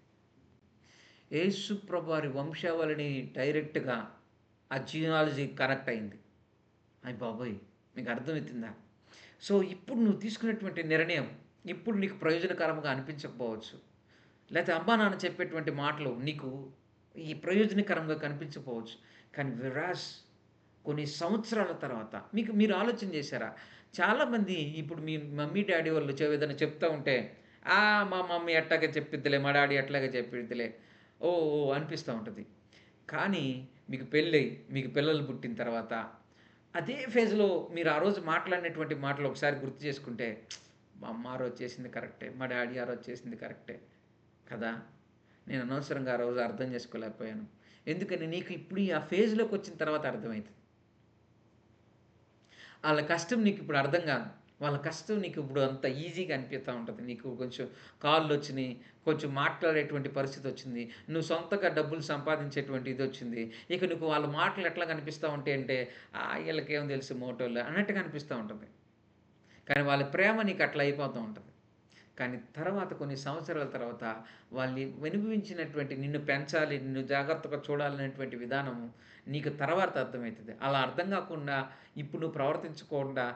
యేసు ప్రభువారి వంశావళిని డైరెక్ట్‌గా ఆ జీనాలజీ కనెక్ట్ అయింది. అయ్య బాబోయ్! మీకు అర్థమవుతుందా? సో, ఇప్పుడు నువ్వు తీసుకున్నటువంటి నిర్ణయం ఇప్పుడు నీకు ప్రయోజనకరంగా అనిపించకపోవచ్చు. లేతే అమ్మా, నాన్న చెప్పేటువంటి మాటలు నీకు ఈ ప్రయోజనకరంగా కనిపించకపోవచ్చు. కానీ వెరాస్ కొన్ని సంవత్సరాల తర్వాత మీరు ఆలోచన చేశారా? చాలామంది ఇప్పుడు మీ మమ్మీ, డ్యాడీ వాళ్ళు ఏదైనా చెప్తా ఉంటే, మా మమ్మీ అట్టాగే చెప్పిద్దిలే, మా డ్యాడీ అట్లాగే చెప్పిద్దిలే, ఓహ్! ఓహ్! అనిపిస్తా ఉంటది. కానీ మీకు పెళ్ళై, మీకు పిల్లలు పుట్టిన తర్వాత అదే ఫేజ్‌లో మీరు ఆ రోజు మాట్లాడినటువంటి మాటలు ఒకసారి గుర్తు చేసుకుంటే, మా అమ్మ ఆ రోజు చేసింది కరెక్టే. మా డ్యాడీ ఆ రోజు చేసింది కరెక్టే కదా! నేను అనవసరంగా ఆ రోజు అర్థం చేసుకోలేకపోయాను. ఎందుకని నీకు ఇప్పుడు ఆ ఫేజ్‌లోకొచ్చిన తర్వాత అర్థమైతది. ఆళ్ళ కష్టం నీకిప్పుడు అర్థం గాదు. వాళ్ళ కష్టం నీకిప్పుడు అంత ఈజీగా అనిపిస్తా ఉంటది. నీకు కొంచెం కాల్‌లొచ్చినియి, కొంచెం మాట్లాడేటువంటి పరిస్థితొచ్చింది. నువ్వు సొంతగా డబ్బులు సంపాదించేటువంటి ఇదొచ్చింది. ఇక నీకు వాళ్ళ మాటలు ఎట్లా కనిపిస్తా ఉంటాయంటే, ఈళ్ళకేం తెలుసు మోటోళ్ళు అన్నట్టుగా అనిపిస్తా ఉంటది. కానీ వాళ్ళ ప్రేమ నీకట్లా అయిపోతూ ఉంటది. కానీ తర్వాత కొన్ని సంవత్సరాల తర్వాత వాళ్ళు అనుభవించినటువంటి నిన్ను పెంచాలి, నిన్ను జాగ్రత్తగా చూడాలనేటువంటి విధానము నీకు తర్వాత అర్థమైతది. అలా అర్థం గాకుండా ఇప్పుడు నువ్వు ప్రవర్తించకుండా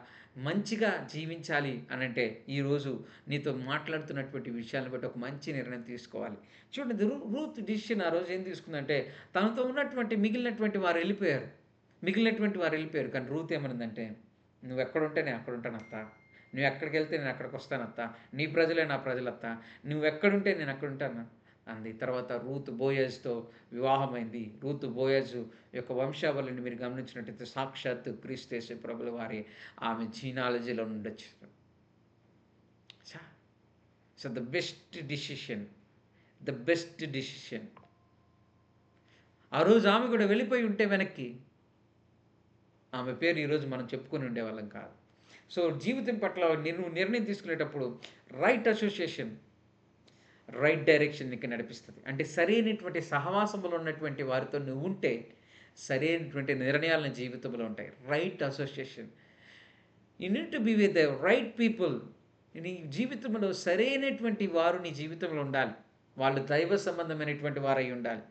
మంచిగా జీవించాలి అనంటే ఈరోజు నీతో మాట్లాడుతున్నటువంటి విషయాలను బట్టి ఒక మంచి నిర్ణయం తీసుకోవాలి. చూడండి రూత్ డెసిషన్ ఆ రోజు ఏం తీసుకుందంటే తనతో ఉన్నటువంటి మిగిలినటువంటి వారు ఎళ్ళిపోయారు. మిగిలినటువంటి వారు ఎళ్ళిపోయారు. కానీ రూత్ ఏమనిందంటే "నువ్వెక్కడుంటే నేను అక్కడుంటానత్తా. నువ్వెక్కడికెళ్తే నేను అక్కడికొస్తానత్తా. నీ ప్రజలే నా ప్రజలత్తా. నువ్వెక్కడుంటే నేను అక్కడుంటాను" అంది. తర్వాత రూత్ బోయజ్‌తో వివాహమైంది. రూత్ బోయజు యొక్క వంశావళిని మీరు గమనించినట్టయితే సాక్షాత్తు క్రీస్తు ప్రభుల వారి ఆమె జీనాలజీలో నుండొచ్చారు. ఛ! So, the best decision. The best decision. ఆ రోజు ఆమె కూడా వెళ్ళిపోయి ఉంటే వెనక్కి, ఆమె పేరు ఈరోజు మనం చెప్పుకొని ఉండేవాళ్ళం కాదు. సో, జీవితం పట్ల నువ్వు నిర్ణయం తీసుకునేటప్పుడు రైట్ అసోసియేషన్, రైట్ డైరెక్షన్ నీకు నడిపిస్తది. అంటే సరైనటువంటి సహవాసములో ఉన్నటువంటి వారితో నువ్వుంటే సరైనటువంటి నిర్ణయాలు నీ జీవితంలో ఉంటాయి. Right association. You need to be with the right people. నీ జీవితంలో సరైనటువంటి వారు నీ జీవితంలో ఉండాలి. వాళ్ళు దైవ సంబంధమైనటువంటి వారై ఉండాలి.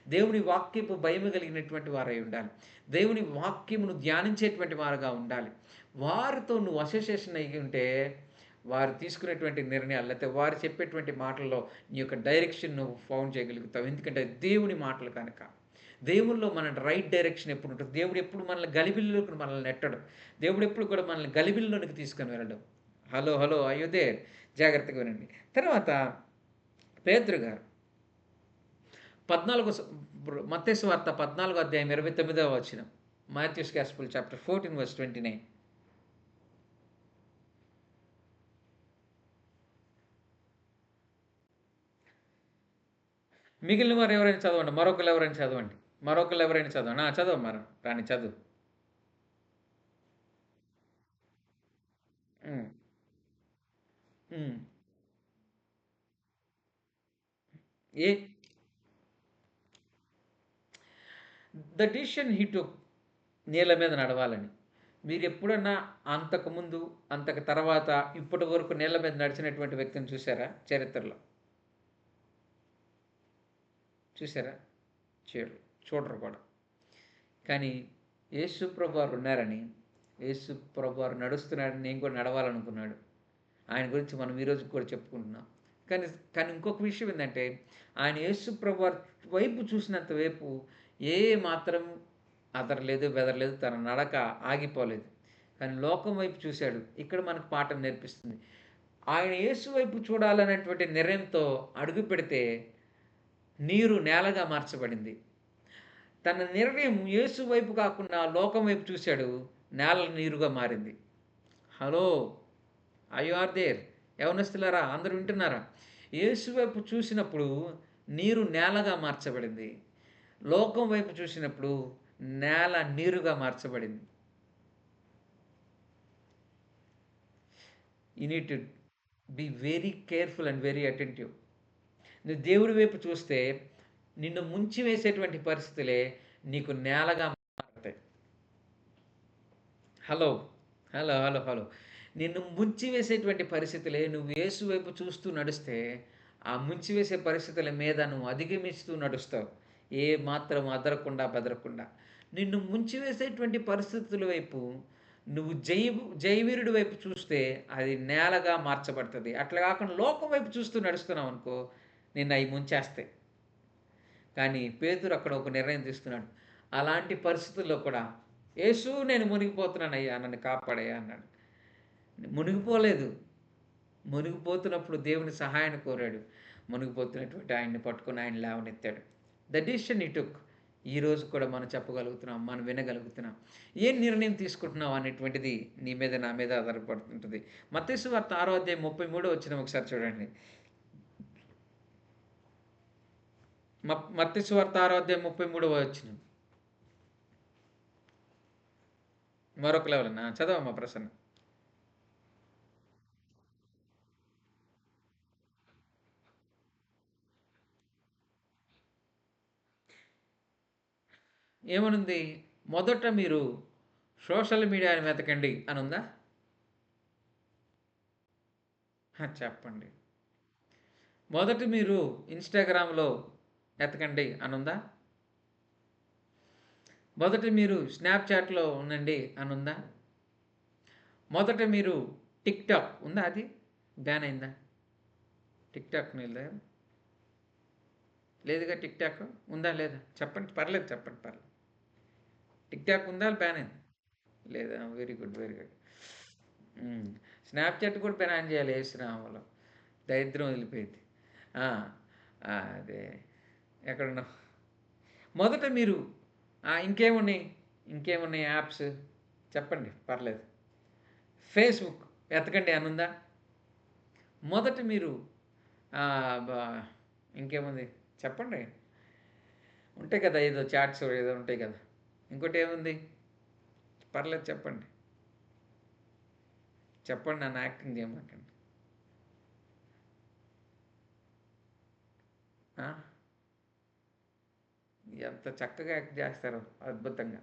దేవుని వాక్యపు భయము కలిగినటువంటి వారై ఉండాలి. దేవుని వాక్యమును ధ్యానించేటువంటి వారుగా ఉండాలి. వారితో నువ్వు అసోసియేషన్ అయ్యి ఉంటే వారు తీసుకునేటువంటి నిర్ణయాలు లేకపోతే వారు చెప్పేటువంటి మాటల్లో నీ యొక్క డైరెక్షన్ నువ్వు ఫౌండ్ చేయగలుగుతావు. ఎందుకంటే దేవుని మాటలు కనుక. దేవునిలో మన రైట్ డైరెక్షన్ ఎప్పుడు ఉంటుంది. దేవుడు ఎప్పుడు మనల్ని గలిబిలిలోకి మనల్ని నెట్టడు. దేవుడు ఎప్పుడు కూడా మనల్ని గలిబిలిలోనికి తీసుకొని వెళ్ళడం. హలో హలో అయ్యో దేర్ జాగ్రత్తగా వినండి. తర్వాత పేతురు గారు 14 మత్తయి సువార్త 14 అధ్యాయం 29వ వచనం. Matthew's gospel chapter 14 verse 29. మిగిలిన వారు ఎవరైనా చదవండి. మరొకళ్ళు ఎవరైనా చదవండి. మరొకళ్ళు ఎవరైనా చదవండి. చదవు మరి రాణి చదువు. హ్మ్. హ్మ్. ఏ ద డిసిషన్ హి టుక్ నీళ్ళ మీద నడవాలని. మీరెప్పుడన్నా అంతకుముందు, అంతకు తర్వాత, ఇప్పటి వరకు నీళ్ళ మీద నడిచినటువంటి వ్యక్తిని చూసారా చరిత్రలో? చూసారా? చూడరు కూడా. కానీ యేసు ప్రభువారు ఉన్నారని, యేసు ప్రభువారు నడుస్తున్నాడని నేను కూడా నడవాలనుకున్నాడు. ఆయన గురించి మనం ఈరోజు కూడా చెప్పుకుంటున్నాం. కానీ కానీ ఇంకొక విషయం ఏందంటే, ఆయన యేసు ప్రభువారి వైపు చూసినంత వైపు ఏ మాత్రం అదరలేదు, బెదరలేదు. తన నడక ఆగిపోలేదు. కానీ లోకం వైపు చూసాడు. ఇక్కడ మనకు పాఠం నేర్పిస్తుంది. ఆయన యేసు వైపు చూడాలనేటువంటి నిర్ణయంతో అడుగుపెడితే నీరు నేలగా మార్చబడింది. తన నిర్ణయం యేసు వైపు కాకుండా లోకం వైపు చూసాడు. నేల నీరుగా మారింది. హలో! You are there. యవనస్తులారా అందరూ వింటున్నారా? యేసు వైపు చూసినప్పుడు నీరు నేలగా మార్చబడింది. లోకం వైపు చూసినప్పుడు నేల నీరుగా మార్చబడింది. You need to be very careful and very attentive. నువ్వు దేవుడి వైపు చూస్తే నిన్ను ముంచివేసేటువంటి పరిస్థితులే నీకు నేలగా మారతాయి. హలో! హలో! హలో! హలో! నిన్ను ముంచివేసేటువంటి పరిస్థితులే నువ్వు యేసు వైపు చూస్తూ నడిస్తే, ఆ ముంచివేసే పరిస్థితుల మీద నువ్వు అధిగమిస్తూ నడుస్తావు. ఏ మాత్రం అదరకుండా, బెదరకుండా. నిన్ను ముంచివేసేటువంటి పరిస్థితుల వైపు నువ్వు జయవీరుడి వైపు చూస్తే అది నేలగా మార్చబడతది. అట్లా కాకుండా లోకం వైపు చూస్తూ నడుస్తున్నావనుకో, నిన్నయి ముంచేస్తాయి. కానీ పేతురు అక్కడ ఒక నిర్ణయం తీసుకున్నాడు. అలాంటి పరిస్థితుల్లో కూడా, "యేసు నేను మునిగిపోతున్నానయ్యా నన్ను కాపాడయ్యా" అన్నాడు. మునిగిపోలేదు. మునిగిపోతున్నప్పుడు దేవుని సహాయాన్ని కోరాడు. మునిగిపోతున్నటువంటి ఆయన్ని పట్టుకొని ఆయన లేవనెత్తాడు. ద డెసిషన్ హి టుక్. ఈరోజు కూడా మనం చెప్పగలుగుతున్నాం. మనం వినగలుగుతున్నాం. ఏం నిర్ణయం తీసుకుంటున్నావు అనేటువంటిది నీ మీద, నా మీద ఆధారపడుతుంటది. మత్తయి సువార్త 6వ అధ్యాయం 33వ వచనం ఒకసారి చూడండి. మత్తయి సువార్త 6వ అధ్యాయం 33వ వచనం. మరొకళ్ళు ఎవరన్నా చదవమ్మా ప్రసన్న. ఏమనుంది? మొదట మీరు సోషల్ మీడియాని వెతకండి అనుందా? చెప్పండి. మొదట మీరు ఇన్‌స్టాగ్రామ్‌లో ఎతకండి అనుందా? మొదట మీరు స్నాప్‌చాట్‌లో ఉండండి అనుందా? మొదట మీరు టిక్‌టాక్ ఉందా అది? బ్యాన్ అయిందా? టిక్‌టాక్ లేదా? లేదుగా టిక్‌టాక్? ఉందా లేదా? చెప్పండి పర్లేదు చెప్పండి పర్లేదు. టిక్‌టాక్ ఉందా? బ్యాన్ అయిందా? లేదా? Very good. Very good. Snapchat కూడా బ్యాన్ చేయాలి యేసునామంలో. దరిద్రం వదిలిపోయిద్ది. ఆ! అదే ఎక్కడున్నావు? మొదట మీరు ఇంకేమున్నాయి? ఇంకేమున్నాయి యాప్స్? చెప్పండి పర్లేదు. ఫేస్‌బుక్ ఎతకండి అనుందా? మొదట మీరు ఆహ్, బ ఇంకేముంది చెప్పండి. ఉంటాయి కదా! ఏదో చాట్స్ ఏదో ఉంటాయి కదా! ఇంకోటేముంది? పర్లేదు చెప్పండి. చెప్పండి, నన్ను యాక్టింగ్ చేయమాకండి. ఆ! ఎంత చక్కగా యాక్ట్ చేస్తారో అద్భుతంగా.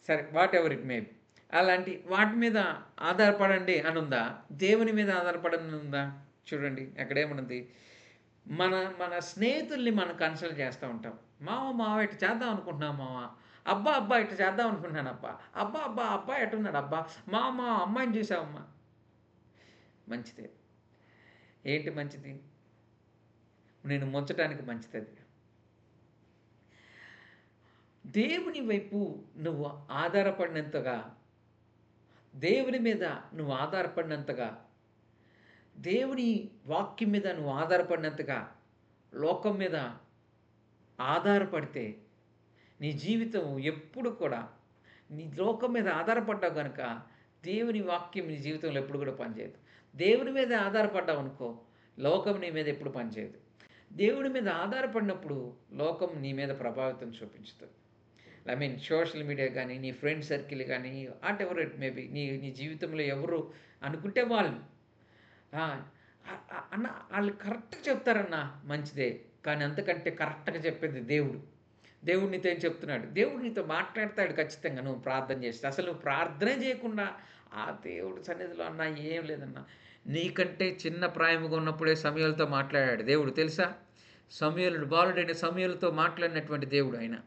సరే, what ever it may be. అలాంటి వాటి మీద ఆధారపడండి అనుందా? దేవుని మీద ఆధారపడని ఉందా? చూడండి అక్కడేమనుంది. మన మన స్నేహితుల్ని మనం కన్సల్ట్ చేస్తా ఉంటాం. మావ ఇట్ట చేద్దాం అనుకుంటున్నాను మావ. అబ్బా ఇట్ట చేద్దాం అనుకుంటున్నానబ్బా. అబ్బా అబ్బాయి ఎట్టున్నాడబ్బా. మా అమ్మాయిని చూసావమ్మా. మంచిదే. ఏంటి మంచిది? నిన్ను ముంచటానికి మంచిదది. దేవుని వైపు నువ్వు ఆధారపడినంతగా, దేవుని మీద నువ్వు ఆధారపడినంతగా, దేవుని వాక్యం మీద నువ్వు ఆధారపడినంతగా, లోకం మీద ఆధారపడితే నీ జీవితం ఎప్పుడు కూడా నీ లోకం మీద ఆధారపడ్డావు గనుక దేవుని వాక్యం నీ జీవితంలో ఎప్పుడు కూడా పనిచేయదు. దేవుని మీద ఆధారపడ్డావనుకో, లోకం నీ మీద ఎప్పుడు పనిచేయదు. దేవుడి మీద ఆధారపడినప్పుడు లోకం నీ మీద ప్రభావితం చూపించుతుంది. ఐ మీన్ సోషల్ మీడియా గానీ, నీ ఫ్రెండ్ సర్కిల్ గానీ, what ever it may be, నీ నీ జీవితంలో ఎవరు అనుకుంటే వాళ్ళు. ఆ! అన్న ఆళ్ళు కరెక్ట్‌గా చెప్తారన్న మంచిదే. కానీ అంతకంటే కరెక్ట్‌గా చెప్పేది దేవుడు. దేవుడు నీతో ఏం చెప్తున్నాడు? దేవుడు నీతో మాట్లాడతాడు ఖచ్చితంగా నువ్వు ప్రార్థన చేస్తే. అసలు నువ్వు ప్రార్థనే చేయకుండా ఆ దేవుడి సన్నిధిలో అన్నా ఏం లేదన్నా, నీకంటే చిన్న ప్రాయముగా ఉన్నప్పుడే సమూయేలుతో మాట్లాడాడు దేవుడు తెలుసా? సమూయేలుడు బాలుడైన సమూయేలుతో మాట్లాడినటువంటి దేవుడు ఆయన.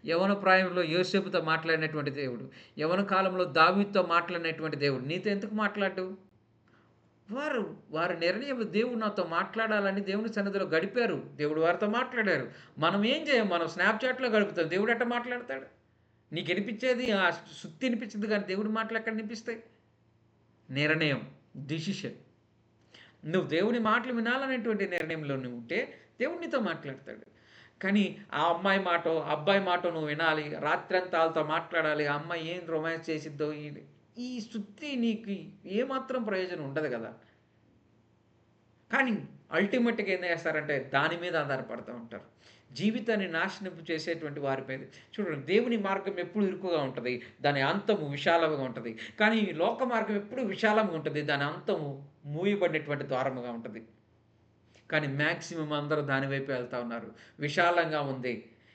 యవ్వన ప్రాయంలో యోసేపుతో మాట్లాడినటువంటి దేవుడు. యవ్వన కాలంలో దావీదుతో మాట్లాడినటువంటి దేవుడు. నీతో ఎందుకు మాట్లాడడు? వారు వారి నిర్ణయం దేవుడు నాతో మాట్లాడాలని దేవుని సన్నిధిలో గడిపారు. దేవుడు వారితో మాట్లాడారు. మనం ఏం చేయం? మనం స్నాప్‌చాట్‌లో గడుపుతాం. దేవుడు ఎట్టా మాట్లాడతాడు? నీకు ఇనిపించేది సుత్తి ఇనిపించదు గానీ దేవుడి మాటలు ఎక్కడ ఇనిపిస్తాయి? నిర్ణయం, డిసిషన్. నువ్వు దేవుని మాటలు వినాలనేటువంటి నిర్ణయంలో నువ్వు ఉంటే దేవుడు నీతో మాట్లాడతాడు. కానీ ఆ అమ్మాయి మాటో, అబ్బాయి మాటో నువ్వు వినాలి. రాత్రంతా ఆళ్ళతో మాట్లాడాలి. ఆ అమ్మాయి ఏం రొమాన్స్ చేసిద్దో ఈ సుత్తి నీకు ఏమాత్రం ప్రయోజనం ఉండదు గదా! కానీ అల్టిమేట్‌గా ఏం చేస్తారంటే దాని మీద ఆధారపడుతూ ఉంటారు. జీవితాన్ని నాశనపు చేసేటువంటి వారి మీద చూడండి, దేవుని మార్గం ఎప్పుడు ఇరుకుగా ఉంటది. దాని అంతము విశాలంగా ఉంటది. కానీ ఈ లోక మార్గం ఎప్పుడు విశాలంగా ఉంటది. దాని అంతము మూయబడినటువంటి ద్వారముగా ఉంటది. కానీ మాక్సిమం అందరూ దాని వైపే వెళ్తా ఉన్నారు. విశాలంగా ఉంది.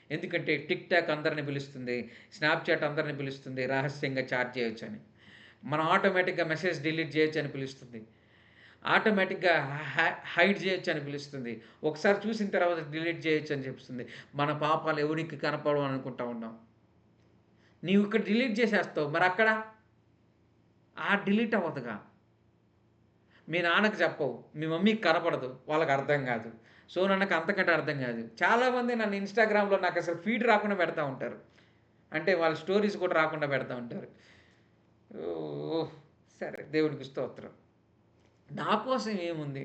ఎందుకంటే టిక్ టాక్ అందరిని పిలుస్తుంది. స్నాప్‌చాట్ అందరిని పిలుస్తుంది. రహస్యంగా చాట్ చేయొచ్చని. మనం ఆటోమేటిక్‌గా మెసేజ్ డిలీట్ చేయొచ్చని పిలుస్తుంది. ఆటోమేటిక్‌గా హైడ్ చేయొచ్చని పిలుస్తుంది. ఒకసారి చూసిన తర్వాత డిలీట్ చేయొచ్చని చెప్తుంది. మన పాపాలు ఎవరికి కనపడవు అనుకుంటా ఉన్నాం. నీవు ఇక్కడ డిలీట్ చేసేస్తావు. మరక్కడ డిలీట్ అవ్వదుగా. మీ నాన్నకి చెప్పవు. మీ మమ్మీకి కనపడదు. వాళ్ళకి అర్థం కాదు. సో, నాకు అంతకంటే అర్థం కాదు. చాలామంది నన్ను ఇన్‌స్టాగ్రామ్‌లో నాకసలు ఫీడ్ రాకుండా పెడతా ఉంటారు. అంటే వాళ్ళ స్టోరీస్ కూడా రాకుండా పెడతా ఉంటారు. ఓహ్! సరే, దేవునికి స్తోత్రం. నా కోసం ఏముంది?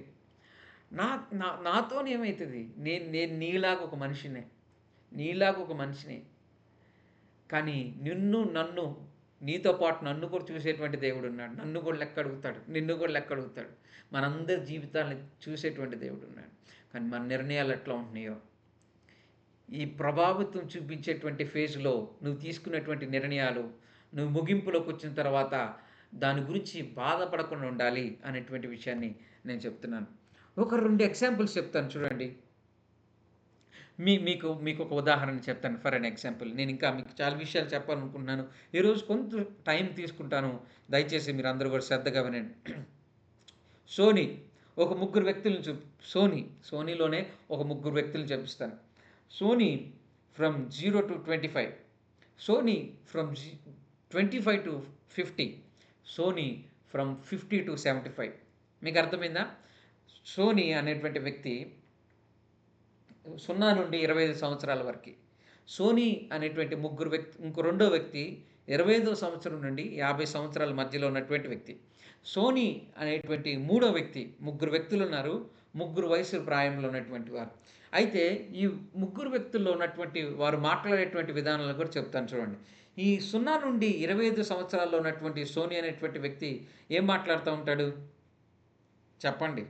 నా నా నాతోనేమైతది? నేను నేను నీలాగా ఒక మనిషినే. నీలాగా ఒక మనిషినే. కానీ నన్ను నీతో పాటు నన్ను కూడా చూసేటువంటి దేవుడున్నాడు. నన్ను కూడా లెక్కడుగుతాడు. నిన్ను కూడా లెక్కడుగుతాడు. మనందరి జీవితాల్ని చూసేటువంటి దేవుడున్నాడు. కానీ మన నిర్ణయాలు ఎట్లా ఉంటున్నాయో, ఈ ప్రభావితం చూపించేటువంటి ఫేజ్‌లో నువ్వు తీసుకున్నటువంటి నిర్ణయాలు, నువ్వు ముగింపులోకొచ్చిన తర్వాత దాని గురించి బాధపడకుండా ఉండాలి అనేటువంటి విషయాన్ని నేను చెప్తున్నాను. ఒక 2 ఎగ్జాంపుల్స్ చెప్తాను చూడండి. మీకొక ఉదాహరణ చెప్తాను ఫర్ ఎన్ ఎగ్జాంపుల్. నేనింకా మీకు చాలా విషయాలు చెప్పాలనుకుంటున్నాను. ఈరోజు కొంత టైం తీసుకుంటాను. దయచేసి మీరందరూ కూడా శ్రద్ధగా వినండి. సోనీ ఒక ముగ్గురు వ్యక్తులను సోనీలోనే ఒక ముగ్గురు వ్యక్తులను చూపిస్తాను. సోనీ ఫ్రమ్ 0 to 25. సోనీ ఫ్రమ్ 25 to 50. సోనీ ఫ్రమ్ 50 to 75. మీకు అర్థమైందా? సోనీ అనేటువంటి వ్యక్తి 0 నుండి 25 సంవత్సరాల వరకి. సోనీ అనేటువంటి ఇంకో రెండో వ్యక్తి 25వ సంవత్సరం నుండి 50 సంవత్సరాల మధ్యలో ఉన్నటువంటి వ్యక్తి. సోనీ అనేటువంటి మూడో వ్యక్తి, ముగ్గురు వ్యక్తులున్నారు. ముగ్గురు వయసు ప్రాయంలో ఉన్నటువంటి వారు. అయితే ఈ ముగ్గురు వ్యక్తుల్లో ఉన్నటువంటి వారు మాట్లాడేటువంటి విధానాలు కూడా చెప్తాను చూడండి. ఈ 0 నుండి 25 సంవత్సరాల్లో ఉన్నటువంటి సోనీ అనేటువంటి వ్యక్తి ఏం మాట్లాడుతూ ఉంటాడు? చెప్పండి.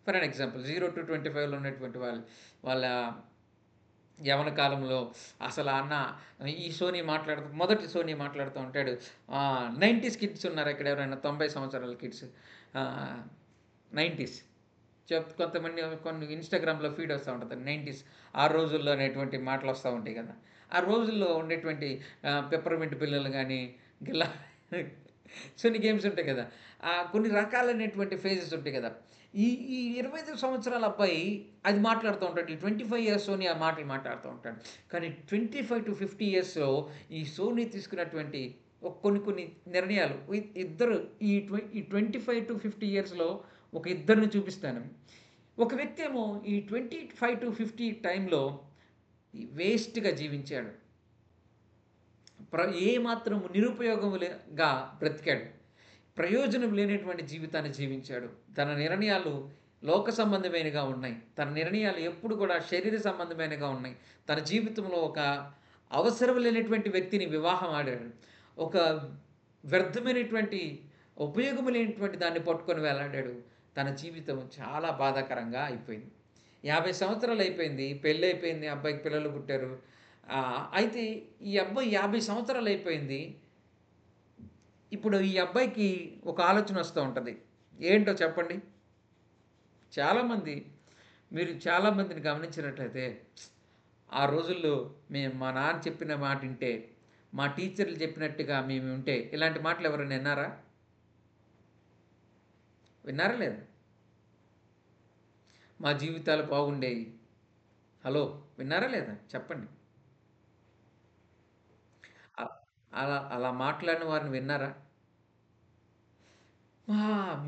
ఫర్ ఎన్ ఎగ్జాంపుల్ 0 to 25లో ఉన్నటువంటి వాళ్ళ యవ్వన కాలంలో అసలు అన్న ఈ సోనీ మొదటి సోనీ మాట్లాడుతూ ఉంటాడు. 90స్ కిడ్స్ ఉన్నారా ఇక్కడ ఎవరైనా? 90 సంవత్సరాల కిడ్స్. ఆహ్, 90స్ కొంతమంది కొన్ని ఇన్‌స్టాగ్రామ్‌లో ఫీడ్ వస్తా ఉంటది. 90స్ ఆ రోజుల్లో అనేటువంటి మాటలొస్తా ఉంటాయి గదా! ఆ రోజుల్లో ఉండేటువంటి పెప్పర్‌మింట్ పిల్లలు గాని, గిల్లా కొన్ని గేమ్స్ ఉంటాయి గదా! కొన్ని రకాలైనటువంటి ఫేజెస్ ఉంటాయి గదా! ఈ ఈ 25 సంవత్సరాల అబ్బాయి అది మాట్లాడుతూ ఉంటాడు. ఈ 25 ఇయర్స్‌లోని ఆ మాటలు మాట్లాడుతూ ఉంటాడు. కానీ 25-50 ఇయర్స్‌లో ఈ సోనీ తీసుకున్నటువంటి కొన్ని కొన్ని నిర్ణయాలు ఇద్దరు ఈ 25-50 ఇయర్స్‌లో ఒక ఇద్దరిని చూపిస్తాను. ఒక వ్యక్తేమో ఈ 25-50 టైంలో వేస్ట్‌గా జీవించాడు. ఏ మాత్రం నిరుపయోగముగా బ్రతికాడు. ప్రయోజనం లేనటువంటి జీవితాన్ని జీవించాడు. తన నిర్ణయాలు లోక సంబంధమైనగా ఉన్నాయి. తన నిర్ణయాలు ఎప్పుడు కూడా శరీర సంబంధమైనగా ఉన్నాయి. తన జీవితంలో ఒక అవసరం లేనటువంటి వ్యక్తిని వివాహం ఆడాడు. ఒక వ్యర్థమైనటువంటి, ఉపయోగం లేనటువంటి దాన్ని పట్టుకొని వేలాడాడు. తన జీవితం చాలా బాధాకరంగా అయిపోయింది. 50 సంవత్సరాలు అయిపోయింది. పెళ్లయిపోయింది. అబ్బాయికి పిల్లలు పుట్టారు. అయితే ఈ అబ్బాయి 50 సంవత్సరాలు అయిపోయింది. ఇప్పుడు ఈ అబ్బాయికి ఒక ఆలోచన వస్తూ ఉంటది. ఏంటో చెప్పండి? చాలామంది మీరు చాలామందిని గమనించినట్లయితే, ఆ రోజుల్లో మేము మా నాన్న చెప్పిన మాట ఇంటే, మా టీచర్లు చెప్పినట్టుగా మేము ఉంటే, ఇలాంటి మాటలు ఎవరైనా విన్నారా? విన్నారా లేదా? మా జీవితాలు బాగుండేయి. హలో! విన్నారా లేదా? చెప్పండి. అ అలా అలా మాట్లాడిన వారిని విన్నారా?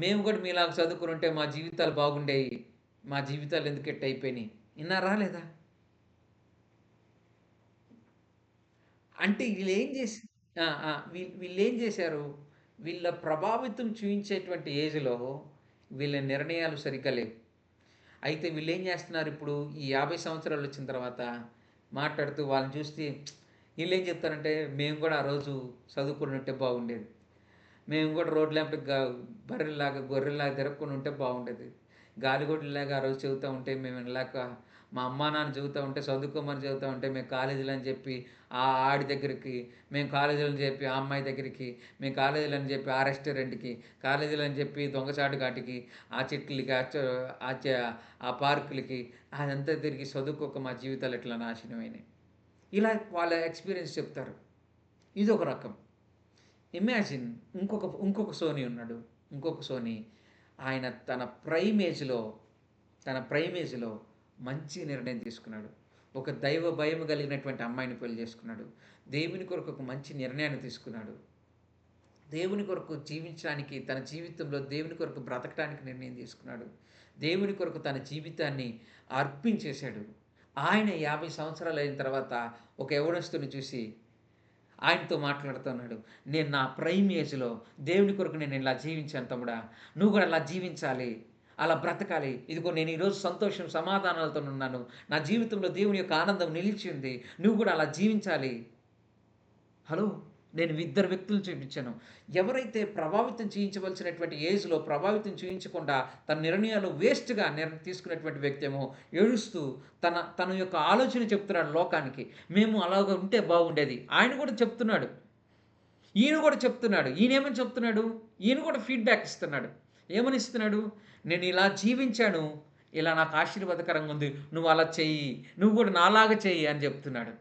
మేము గూడా మీలాగా చదువుకొనుంటే మా జీవితాలు బాగుండేయి. మా జీవితాలు ఎందుకు ఇట్టయిపోయినియి. ఇన్నారా లేదా? అంటే ఈళ్ళేం జేసి ఆ! ఆ! వీళ్ళేం జేశారు? వీళ్ళ ప్రభావితం చూయించేటువంటి ఏజ్‌లో వీళ్ళ నిర్ణయాలు సరిగ్గా లేవు. అయితే వీళ్ళేం జేస్తున్నారిప్పుడు ఈ 50 సంవత్సరాలొచ్చిన తర్వాత మాట్లాడుతూ వాళ్ళని చూస్తే ఈళ్ళేం జెప్తారంటే, మేము గూడా ఆ రోజు చదువుకొనుంటే బాగుండేది. మేము గూడా రోడ్లెంబట బర్రెల్లాగా, గొర్రెల్లాగా తిరక్కుండా ఉంటే బాగుండేది. గాలిగోటులాగా ఆ రోజు చెబుతా ఉంటే మేము వినలేక, మా అమ్మా, నాన్న చెబుతా ఉంటే చదువుకోమని చెబుతా ఉంటే మేము కాలేజీలని చెప్పి ఆడి దగ్గరికి, మేము కాలేజీలని చెప్పి ఆ అమ్మాయి దగ్గరికి, మేము కాలేజీలని చెప్పి ఆ రెస్టారెంట్‌కి, కాలేజీలని చెప్పి దొంగచాటు కాటికి, ఆ చెట్లకి, ఆ చ ఆ పార్కులకి అదంతా తిరిగి చదువుకోక మా జీవితాలు ఇట్లా నాశనమైనాయి. ఇలా వాళ్ళ ఎక్స్‌పీరియన్స్ చెప్తారు. ఇదొక రకం. ఇమాజిన్ ఇంకొక సోనీ ఉన్నాడు. ఇంకొక సోనీ ఆయన తన ప్రైమ్ ఏజ్‌లో మంచి నిర్ణయం తీసుకున్నాడు. ఒక దైవ భయం కలిగినటువంటి అమ్మాయిని పెళ్లి చేసుకున్నాడు. దేవుని కొరకు ఒక మంచి నిర్ణయాన్ని తీసుకున్నాడు. దేవుని కొరకు జీవించడానికి తన జీవితంలో దేవుని కొరకు బ్రతకడానికి నిర్ణయం తీసుకున్నాడు. దేవుని కొరకు తన జీవితాన్ని అర్పించేశాడు. ఆయన 50 సంవత్సరాలయిన తర్వాత ఒక యవ్వనస్తుడిని చూసి ఆయనతో మాట్లాడుతున్నాడు. నేను నా ప్రైమ్ ఏజ్‌లో దేవుని కొరకు నేను ఇలా జీవించాను తమ్ముడా. నువ్వు గూడా అలా జీవించాలి. అలా బ్రతకాలి. ఇదిగో నేను ఈరోజు సంతోషం, సమాధానాలతోనున్నాను. నా జీవితంలో దేవుని యొక్క ఆనందం నిలిచి ఉంది. నువ్వు గూడా అలా జీవించాలి. హలో! నేను ఇద్దరు వ్యక్తులను చూపించాను. ఎవరైతే ప్రభావితం చేయించవలసినటువంటి ఏజ్‌లో ప్రభావితం చేయించకుండా తన నిర్ణయాలు వేస్ట్‌గా తీసుకున్నటువంటి వ్యక్తేమో ఏడుస్తూ తన యొక్క ఆలోచన చెప్తున్నాడు లోకానికి. మేము అలాగా ఉంటే బాగుండేది. ఆయన కూడా చెప్తున్నాడు. ఈయన కూడా చెప్తున్నాడు. ఈయనేమని చెప్తున్నాడు? ఈయన కూడా ఫీడ్‌బ్యాక్ ఇస్తున్నాడు. ఏమని ఇస్తున్నాడు? నేను ఇలా జీవించాను. ఇలా నాకు ఆశీర్వాదకరంగా ఉంది. నువ్వు అలా చెయ్యి. నువ్వు కూడా నాలాగా చెయ్యి అని చెప్తున్నాడు.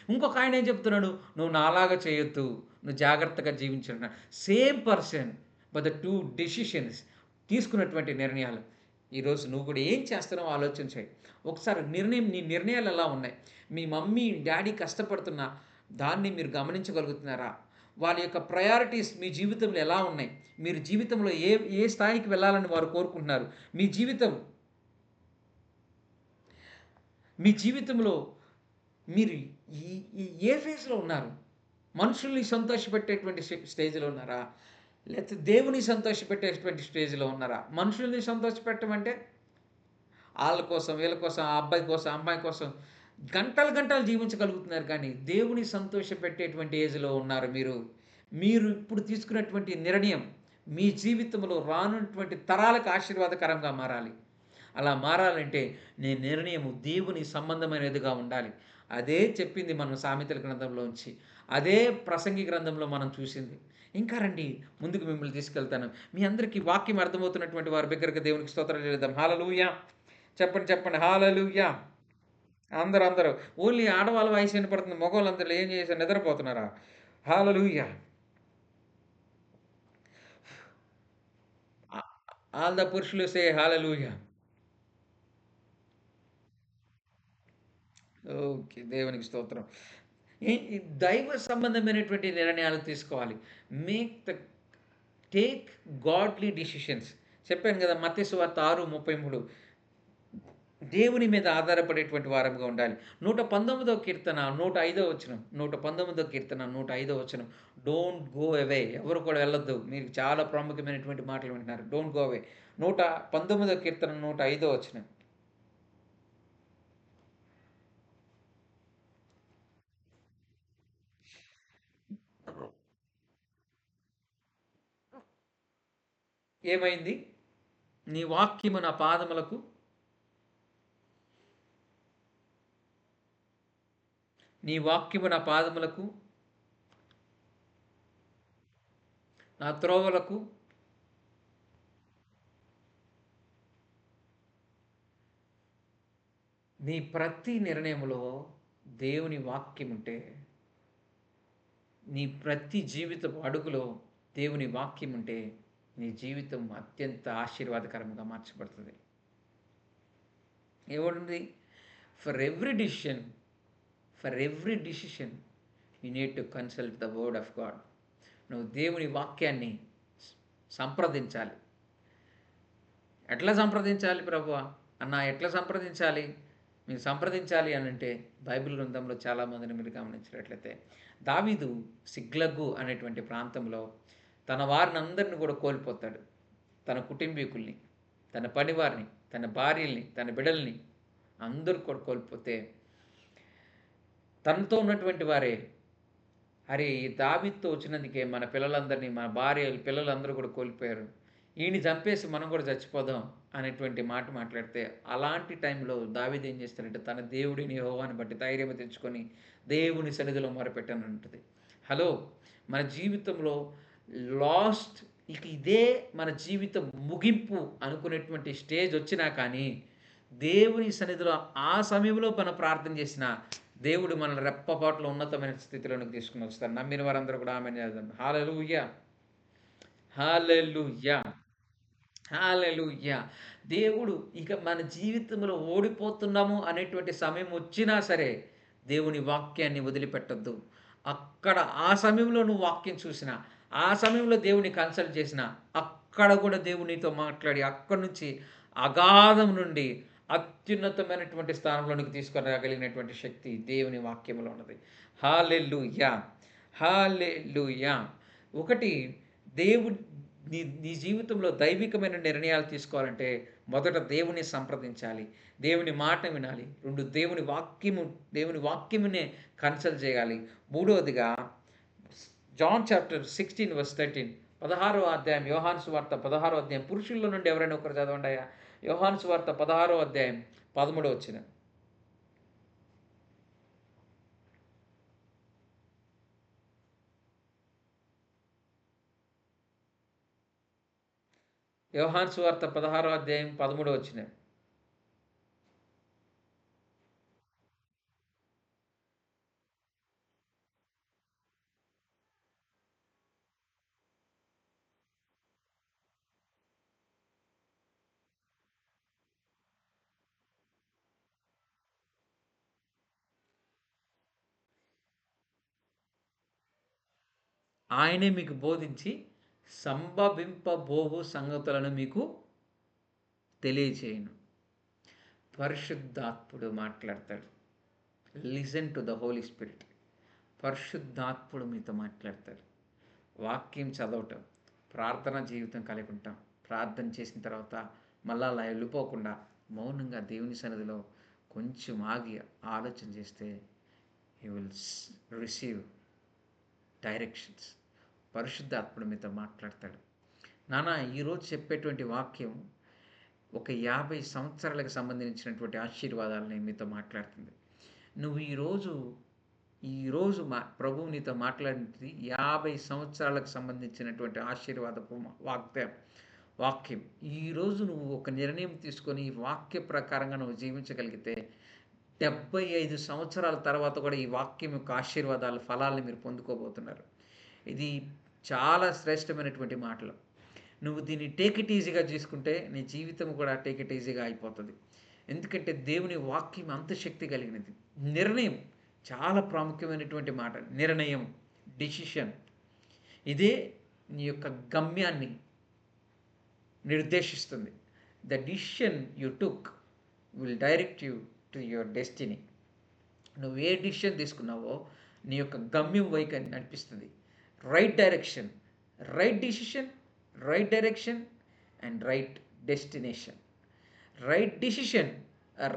ఇంకొక ఆయన ఏం చెప్తున్నాడు? నువ్వు నాలాగా చేయొద్దు. నువ్వు జాగ్రత్తగా జీవించు అంటున్నాడు. Same person but the 2 decisions తీసుకున్నటువంటి నిర్ణయాలు. ఈరోజు నువ్వు కూడా ఏం చేస్తున్నావో ఆలోచన చెయి. ఒకసారి నీ నిర్ణయాలు ఎలా ఉన్నాయి? మీ మమ్మీ, డ్యాడీ కష్టపడుతున్న దాన్ని మీరు గమనించగలుగుతున్నారా? వాళ్ళ యొక్క ప్రయారిటీస్ మీ జీవితంలో ఎలా ఉన్నాయి? మీరు జీవితంలో ఏ ఏ స్థాయికి వెళ్ళాలని వారు కోరుకుంటున్నారు? మీ జీవితం మీ జీవితంలో మీరు ఈ ఈ ఏ ఫేజ్‌లో ఉన్నారు? మనుషుల్ని సంతోషపెట్టేటువంటి స్టేజ్‌లో ఉన్నారా? లేతే దేవుని సంతోషపెట్టేటువంటి స్టేజ్‌లో ఉన్నారా? మనుషుల్ని సంతోషపెట్టమంటే ఆళ్ళ కోసం, వీళ్ళ కోసం, ఆ అబ్బాయి కోసం, ఆ అమ్మాయి కోసం గంటలు గంటలు జీవించగలుగుతున్నారు కానీ, దేవుని సంతోషపెట్టేటువంటి ఏజ్‌లో ఉన్నారు మీరు. మీరు ఇప్పుడు తీసుకున్నటువంటి నిర్ణయం మీ జీవితంలో రానున్నటువంటి తరాలకు ఆశీర్వాదకరంగా మారాలి. అలా మారాలంటే నీ నిర్ణయము దేవుని సంబంధమైనదిగా ఉండాలి. అదే చెప్పింది మనం సామెతల గ్రంథంలోంచి. అదే ప్రసంగి గ్రంథంలో మనం చూసింది. ఇంకా రండి, ముందుకు మిమ్మల్ని తీసుకెళ్తాను. మీ అందరికీ వాక్యం అర్థమవుతున్నటువంటి వారి బిగ్గరగా దేవునికి స్తోత్రాలు చెల్లిద్దాం. హల్లెలూయా! చెప్పండి, చెప్పండి. హల్లెలూయా! అందరూ. ఓన్లీ ఆడవాళ్ళ వాయిస్ వినపడుతుంది. మగోళ్ళందరూ ఏం చేశారు, నిద్రపోతున్నారా? హల్లెలూయా! ఆ ఆల్ ద పురుషులు సే హల్లెలూయా! ఓకే. దేవునికి స్తోత్రం. ఈ దైవ సంబంధమైనటువంటి నిర్ణయాలు తీసుకోవాలి. Make the take godly decisions. చెప్పాను గదా! మత్తయి సువార్త 6:33. దేవుని మీద ఆధారపడేటువంటి వారంగా ఉండాలి. 119వ కీర్తన 105వ వచనం. 119వ కీర్తన 105వ వచనం. Don't go away. ఎవరు కూడా వెళ్ళొద్దు. మీరు చాలా ప్రాముఖ్యమైనటువంటి మాటలు వింటున్నారు. Don't go away. 119వ కీర్తన 105వ వచనం. ఏమైంది? నీ వాక్యము నా పాదములకు, నీ వాక్యము నా పాదములకు, నా త్రోవలకు. నీ ప్రతి నిర్ణయములో దేవుని వాక్యం ఉంటే, నీ ప్రతి జీవితపు అడుగులో దేవుని వాక్యం ఉంటే, నీ జీవితం అత్యంత ఆశీర్వాదకరంగా మార్చబడుతుంది. ఏముంది? For every decision, for every decision you need to consult the word of God. నువ్వు దేవుని వాక్యాన్ని సంప్రదించాలి. ఎట్లా సంప్రదించాలి ప్రభువా? అన్నా ఎట్లా సంప్రదించాలి? మీరు సంప్రదించాలి అనంటే బైబిల్ గ్రంథంలో చాలామందిని మీరు గమనించినట్లయితే, దావీదు సిగ్లగ్గు అనేటువంటి ప్రాంతంలో తన వారినందరిని కూడా కోల్పోతాడు. తన కుటుంబీకుల్ని, తన పనివారిని, తన భార్యల్ని, తన బిడ్డల్ని అందరూ కూడా కోల్పోతే, తనతో ఉన్నటువంటి వారే, అరే! ఈ దావీదుతో వచ్చినందుకే మన పిల్లలందరినీ, మన భార్యలు, పిల్లలందరూ కూడా కోల్పోయారు. ఈయన్ని చంపేసి మనం కూడా చచ్చిపోదాం అనేటువంటి మాట మాట్లాడితే, అలాంటి టైంలో దావీదు ఏం చేస్తాడంటే, తన దేవుడిని యెహోవాను బట్టి ధైర్యం తెచ్చుకొని దేవుని సన్నిధిలో మొరపెట్టానంటది. హలో! మన జీవితంలో లాస్ట్, ఇక ఇదే మన జీవితం ముగింపు అనుకునేటువంటి స్టేజ్ వచ్చినా కానీ, దేవుని సన్నిధిలో ఆ సమయంలో మనం ప్రార్థన చేసినా, దేవుడు మనల్ని రెప్పపాటులో ఉన్నతమైన స్థితిలోనికి తీసుకొని వస్తారు. నమ్మిన వారందరూ కూడా ఆమేన్ చేద్దాం. హల్లెలూయా! హల్లెలూయా! హల్లెలూయా! దేవుడు ఇక మన జీవితంలో ఓడిపోతున్నాము అనేటువంటి సమయం వచ్చినా సరే, దేవుని వాక్యాన్ని వదిలిపెట్టొద్దు. అక్కడ ఆ సమయంలో నువ్వు వాక్యం చూసినా, ఆ సమయంలో దేవుడిని కన్సల్ట్ చేసినా, అక్కడ కూడా దేవుడు నీతో మాట్లాడి, అక్కడి నుంచి అగాధం నుండి అత్యున్నతమైనటువంటి స్థానంలోనికి తీసుకొని రాగలిగినటువంటి శక్తి దేవుని వాక్యములో ఉన్నది. హల్లెలూయా! హల్లెలూయా! ఒకటి, దేవుడు నీ నీ జీవితంలో దైవికమైన నిర్ణయాలు తీసుకోవాలంటే మొదట దేవుని సంప్రదించాలి. దేవుని మాట వినాలి. 2 దేవుని వాక్యమునే కన్సల్ట్ చేయాలి. మూడవదిగా జాన్ చాప్టర్ 16 వర్స్ 13. 16వ అధ్యాయం, యోహాను సువార్త 16వ అధ్యాయం. పురుషుల్లో నుండి ఎవరైనా ఒకరు చదవండయ్యా. యోహాను సువార్త 16వ అధ్యాయం 13వ వచనం. యోహాను సువార్త 16వ అధ్యాయం 13వ వచనం. ఆయనే మీకు బోధించి సంభవింపబోవు సంగతులను మీకు తెలియచేయును. పరిశుద్ధాత్ముడు మాట్లాడతాడు. Listen to the holy spirit. పరిశుద్ధాత్ముడు మీతో మాట్లాడతాడు. వాక్యం చదవటం, ప్రార్థన జీవితం కలిగి ఉంటాం. ప్రార్థన చేసిన తర్వాత మళ్ళా అలా వెళ్ళిపోకుండా మౌనంగా దేవుని సన్నిధిలో కొంచెం ఆగి ఆలోచన చేస్తే యూ విల్ రిసీవ్ డైరెక్షన్స్. పరిశుద్ధాత్ముడు మీతో మాట్లాడతాడు. నాన్న ఈరోజు చెప్పేటువంటి వాక్యం ఒక 50 సంవత్సరాలకు సంబంధించినటువంటి ఆశీర్వాదాలు నేను మీతో మాట్లాడుతుంది. నువ్వు ఈరోజు ప్రభువు నీతో మాట్లాడినది 50 సంవత్సరాలకు సంబంధించినటువంటి ఆశీర్వాదపు వాక్యం. ఈరోజు నువ్వు ఒక నిర్ణయం తీసుకొని ఈ వాక్య ప్రకారంగా నువ్వు జీవించగలిగితే 75 సంవత్సరాల తర్వాత కూడా ఈ వాక్యం యొక్క ఆశీర్వాదాల ఫలాల్ని మీరు పొందుకోబోతున్నారు. ఇది చాలా శ్రేష్టమైనటువంటి మాటలు. నువ్వు దీన్ని టేక్ ఇట్ ఈజీగా తీసుకుంటే నీ జీవితం కూడా టేక్ ఇట్ ఈజీగా అయిపోతుంది. ఎందుకంటే దేవుని వాక్యం అంత శక్తి కలిగినది. నిర్ణయం చాలా ప్రాముఖ్యమైనటువంటి మాట. నిర్ణయం, డిసిషన్, ఇదే నీ యొక్క గమ్యాన్ని నిర్దేశిస్తుంది. The decision you took will direct you to your destiny. నువ్వు ఏ డిసిషన్ తీసుకున్నావో నీ యొక్క గమ్యం వైపు నడిపిస్తుంది. Right direction, right decision, right direction and right destination. Right decision,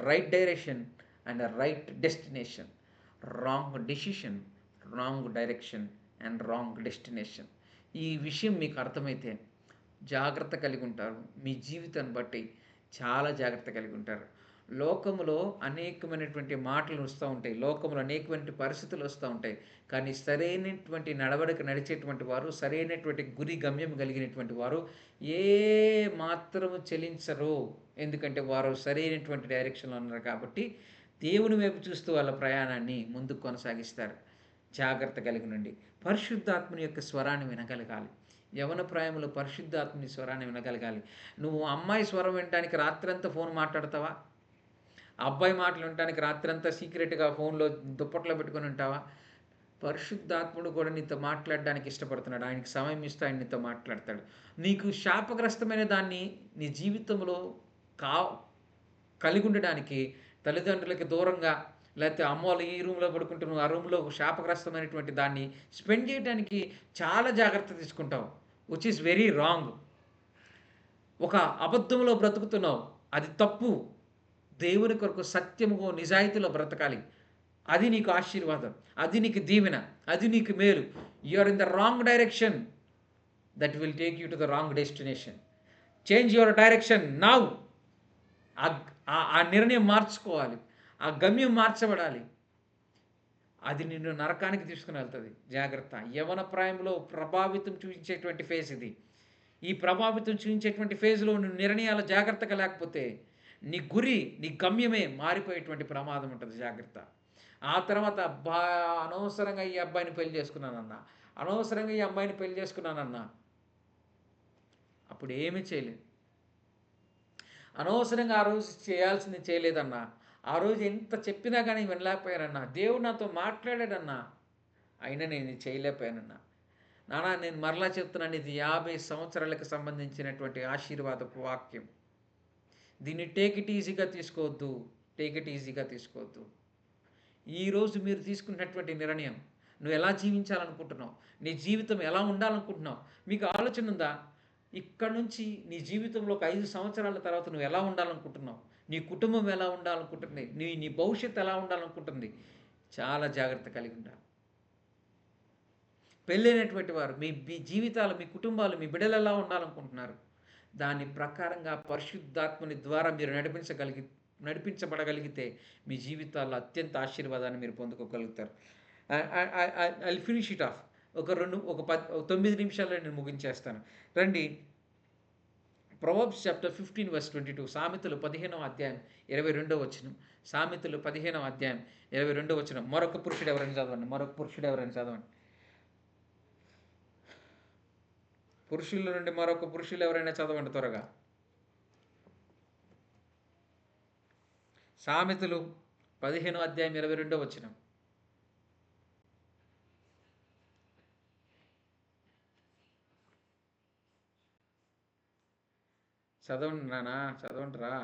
right direction and right destination. Wrong decision, wrong direction and wrong destination. ఈ విషయం మీకు అర్థమైతే జాగ్రత్త కలిగి ఉంటారు. మీ జీవితాన్ని బట్టి చాలా జాగ్రత్త కలిగి ఉంటారు. లోకములో అనేకమైనటువంటి మాటలు వస్తూ ఉంటాయి. లోకంలో అనేకమైన పరిస్థితులు వస్తూ ఉంటాయి. కానీ సరైనటువంటి నడవడిక నడిచేటువంటి వారు, సరైనటువంటి గురి గమ్యం కలిగినటువంటి వారు ఏ మాత్రము చెలించరు. ఎందుకంటే వారు సరైనటువంటి డైరెక్షన్లో ఉన్నారు కాబట్టి దేవుని వైపు చూస్తూ వాళ్ళ ప్రయాణాన్ని ముందుకు కొనసాగిస్తారు. జాగ్రత్త కలిగి నుండి పరిశుద్ధాత్మని యొక్క స్వరాన్ని వినగలగాలి. యవన ప్రాయంలో పరిశుద్ధాత్మని స్వరాన్ని వినగలగాలి. నువ్వు అమ్మాయి స్వరం వినడానికి రాత్రంతా ఫోన్ మాట్లాడతావా? అబ్బాయి మాటలు వినడానికి రాత్రంతా సీక్రెట్గా ఫోన్లో దుప్పట్లో పెట్టుకొని ఉంటావా? పరిశుద్ధాత్ముడు కూడా నీతో మాట్లాడడానికి ఇష్టపడుతున్నాడు. ఆయనకి సమయం ఇస్తే ఆయన నీతో మాట్లాడతాడు. నీకు శాపగ్రస్తమైన దాన్ని నీ జీవితంలో కలిగి ఉండడానికి తల్లిదండ్రులకి దూరంగా, లేకపోతే అమ్మ వాళ్ళు ఈ రూమ్లో పడుకుంటూ నువ్వు ఆ రూమ్లో శాపగ్రస్తమైనటువంటి దాన్ని స్పెండ్ చేయడానికి చాలా జాగ్రత్త తీసుకుంటావు. Which is very wrong. ఒక అబద్ధంలో బ్రతుకుతున్నావు, అది తప్పు. దేవుని కొరకు సత్యముగా నిజాయితీలో బ్రతకాలి. అది నీకు ఆశీర్వాదం, అది నీకు దీవెన, అది నీకు మేలు. You are in the wrong direction, that will take you to the wrong destination. Change your direction now. ఆ నిర్ణయం మార్చుకోవాలి, ఆ గమ్యం మార్చబడాలి. అది నిన్ను నరకానికి తీసుకుని వెళ్తుంది. జాగ్రత్త. యవన ప్రాయంలో ప్రభావితం చూపించేటువంటి ఫేజ్ ఇది. ఈ ప్రభావితం చూపించేటువంటి ఫేజ్లో నువ్వు నిర్ణయాలు జాగ్రత్తగా లేకపోతే నీ గురి, నీ గమ్యమే మారిపోయేటువంటి ప్రమాదం ఉంటుంది. జాగ్రత్త. ఆ తర్వాత అనవసరంగా ఈ అబ్బాయిని పెళ్లి చేసుకున్నానన్నా, అనవసరంగా ఈ అమ్మాయిని పెళ్లి చేసుకున్నానన్నా, అప్పుడు ఏమీ చేయలేదు. అనవసరంగా ఆ రోజు చేయాల్సింది చేయలేదన్నా, ఆ రోజు ఎంత చెప్పినా కానీ వినలేకపోయానన్నా, దేవుడు నాతో మాట్లాడాడన్నా, అయినా నేను చేయలేకపోయానన్నా. నానా నేను మరలా చెప్తున్నాను, ఇది 50 సంవత్సరాలకు సంబంధించినటువంటి ఆశీర్వాదపు వాక్యం. దీన్ని టేక్ ఇట్ ఈజీగా తీసుకోవద్దు, టేక్ ఇట్ ఈజీగా తీసుకోవద్దు. ఈరోజు మీరు తీసుకున్నటువంటి నిర్ణయం, నువ్వు ఎలా జీవించాలనుకుంటున్నావు, నీ జీవితం ఎలా ఉండాలనుకుంటున్నావు, మీకు ఆలోచన ఉందా? ఇక్కడ నుంచి నీ జీవితంలో ఒక 5 సంవత్సరాల తర్వాత నువ్వు ఎలా ఉండాలనుకుంటున్నావు, నీ కుటుంబం ఎలా ఉండాలనుకుంటుంది, నీ భవిష్యత్తు ఎలా ఉండాలనుకుంటుంది? చాలా జాగ్రత్త కలిగి ఉండాలి. పెళ్ళైనటువంటి వారు మీ జీవితాలు, మీ కుటుంబాలు, మీ బిడ్డలు ఎలా ఉండాలనుకుంటున్నారు? దాని ప్రకారంగా పరిశుద్ధాత్మని ద్వారా మీరు నడిపించబడగలిగితే మీ జీవితాల్లో అత్యంత ఆశీర్వాదాన్ని మీరు పొందుకోగలుగుతారు. I finish it off. ఒక 9 నిమిషాల్లో నేను ముగించేస్తాను. రండి, ప్రొవర్బ్స్ చాప్టర్ 15 వర్స్ 22. సామెతలు 15వ అధ్యాయం 22వ వచనం. సామెతలు 15వ అధ్యాయం 22వ వచనం. మరొక పురుషుడు ఎవరైనా చదవండి. పురుషుల నుండి మరొక పురుషులు ఎవరైనా చదవండి త్వరగా. సామెతలు 15వ అధ్యాయం 22వ వచనం. చదవండి నానా, చదవండి రా.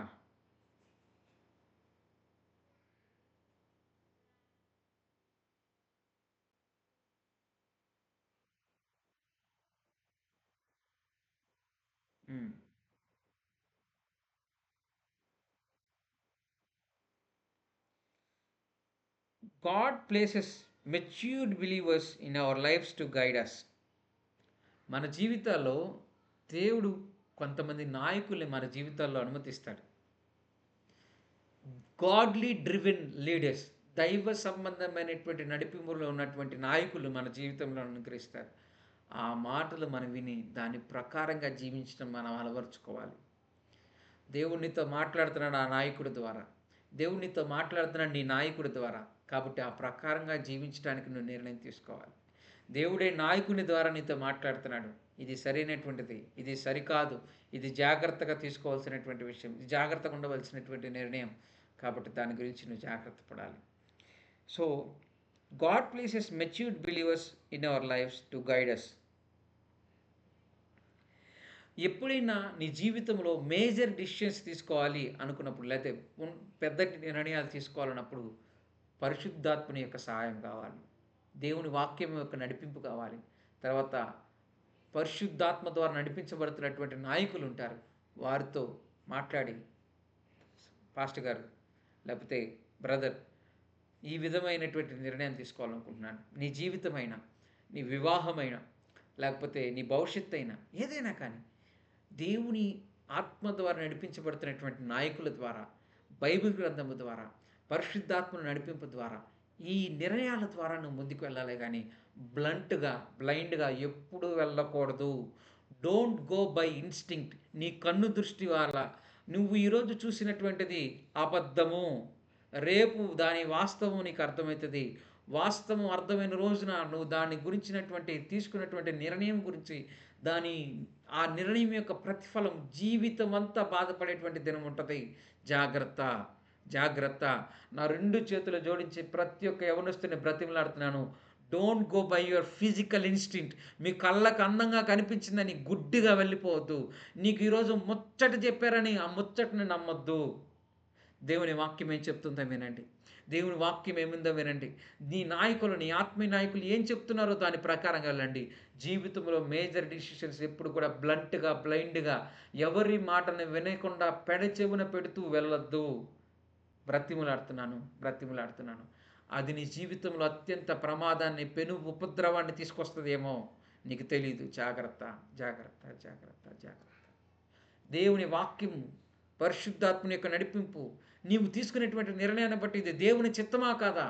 God places matured believers in our lives to guide us. మన జీవితాల్లో దేవుడు కొంతమంది నాయకుల్ని మన జీవితాల్లో అనుమతిస్తాడు. గాడ్లీ డ్రివెన్ లీడర్స్, దైవ సంబంధమైనటువంటి నడిపింపులో ఉన్నటువంటి నాయకులు మన జీవితంలో అనుగ్రహిస్తారు. ఆ మాటలు మనం విని దాని ప్రకారంగా జీవించడం మనం అలవరుచుకోవాలి. దేవుడు నీతో మాట్లాడుతున్నాడు ఆ నాయకుడి ద్వారా. దేవుడు నీతో మాట్లాడుతున్నాడు నీ నాయకుడి ద్వారా. కాబట్టి ఆ ప్రకారంగా జీవించడానికి నువ్వు నిర్ణయం తీసుకోవాలి. దేవుడే నాయకుని ద్వారా నీతో మాట్లాడుతున్నాడు. ఇది సరైనటువంటిది, ఇది సరికాదు, ఇది జాగ్రత్తగా తీసుకోవాల్సినటువంటి విషయం, ఇది జాగ్రత్తగా ఉండవలసినటువంటి నిర్ణయం. కాబట్టి దాని గురించి నువ్వు జాగ్రత్త పడాలి. So God places matured believers in our lifes to guide us. ఎప్పుడైనా నీ జీవితంలో మేజర్ డిసిషన్స్ తీసుకోవాలి అనుకున్నప్పుడు, లేకపోతే పెద్ద నిర్ణయాలు తీసుకోవాలన్నప్పుడు పరిశుద్ధాత్మని యొక్క సహాయం కావాలి. దేవుని వాక్యం యొక్క నడిపింపు కావాలి. తర్వాత పరిశుద్ధాత్మ ద్వారా నడిపించబడుతున్నటువంటి నాయకులు ఉంటారు. వారితో మాట్లాడి, పాస్టర్ గారు లేకపోతే బ్రదర్, ఈ విధమైనటువంటి నిర్ణయం తీసుకోవాలనుకుంటున్నాను. నీ జీవితమైనా, నీ వివాహమైనా, లేకపోతే నీ భవిష్యత్తు అయినా, ఏదైనా కానీ దేవుని ఆత్మ ద్వారా నడిపించబడుతున్నటువంటి నాయకుల ద్వారా, బైబిల్ గ్రంథము ద్వారా, పరిశుద్ధాత్మను నడిపింపు ద్వారా, ఈ నిర్ణయాల ద్వారా నువ్వు ముందుకు వెళ్ళాలి కానీ బ్లైండ్గా ఎప్పుడు వెళ్ళకూడదు. Don't go by instinct. నీ కన్ను దృష్టి వల్ల నువ్వు ఈరోజు చూసినటువంటిది అబద్ధము, రేపు దాని వాస్తవం నీకు అర్థమవుతుంది. వాస్తవం అర్థమైన రోజున నువ్వు దాని గురించినటువంటి తీసుకున్నటువంటి నిర్ణయం గురించి, దాని ఆ నిర్ణయం యొక్క ప్రతిఫలం జీవితం అంతా బాధపడేటువంటి దినం ఉంటుంది. జాగ్రత్త, జాగ్రత్త. నా 2 చేతులు జోడించి ప్రతి ఒక్క యవనస్తుని బ్రతిమలాడుతున్నాను. Don't go by your physical instinct. మీ కళ్ళకు అందంగా కనిపించిందని గుడ్డిగా వెళ్ళిపోవద్దు. నీకు ఈరోజు ముచ్చట చెప్పారని ఆ ముచ్చటని నమ్మొద్దు. దేవుని వాక్యం ఏం చెప్తుందో వినండి. దేవుని వాక్యం ఏముందో వినండి. నీ నాయకులు, నీ ఆత్మీయ నాయకులు ఏం చెప్తున్నారో దాని ప్రకారంగా వెళ్ళండి. జీవితంలో మేజర్ డిసిషన్స్ ఎప్పుడు కూడా బ్లైండ్గా ఎవరి మాటను వినకుండా పెడచెవున పెడుతూ వెళ్ళొద్దు. బ్రతిమలాడుతున్నాను. అది నీ జీవితంలో అత్యంత ప్రమాదాన్ని, పెను ఉపద్రవాన్ని తీసుకొస్తుందేమో నీకు తెలీదు. జాగ్రత్త, జాగ్రత్త, జాగ్రత్త, జాగ్రత్త. దేవుని వాక్యం, పరిశుద్ధాత్మని యొక్క నడిపింపు, నీవు తీసుకునేటువంటి నిర్ణయాన్ని బట్టి ఇది దేవుని చిత్తమా కాదా,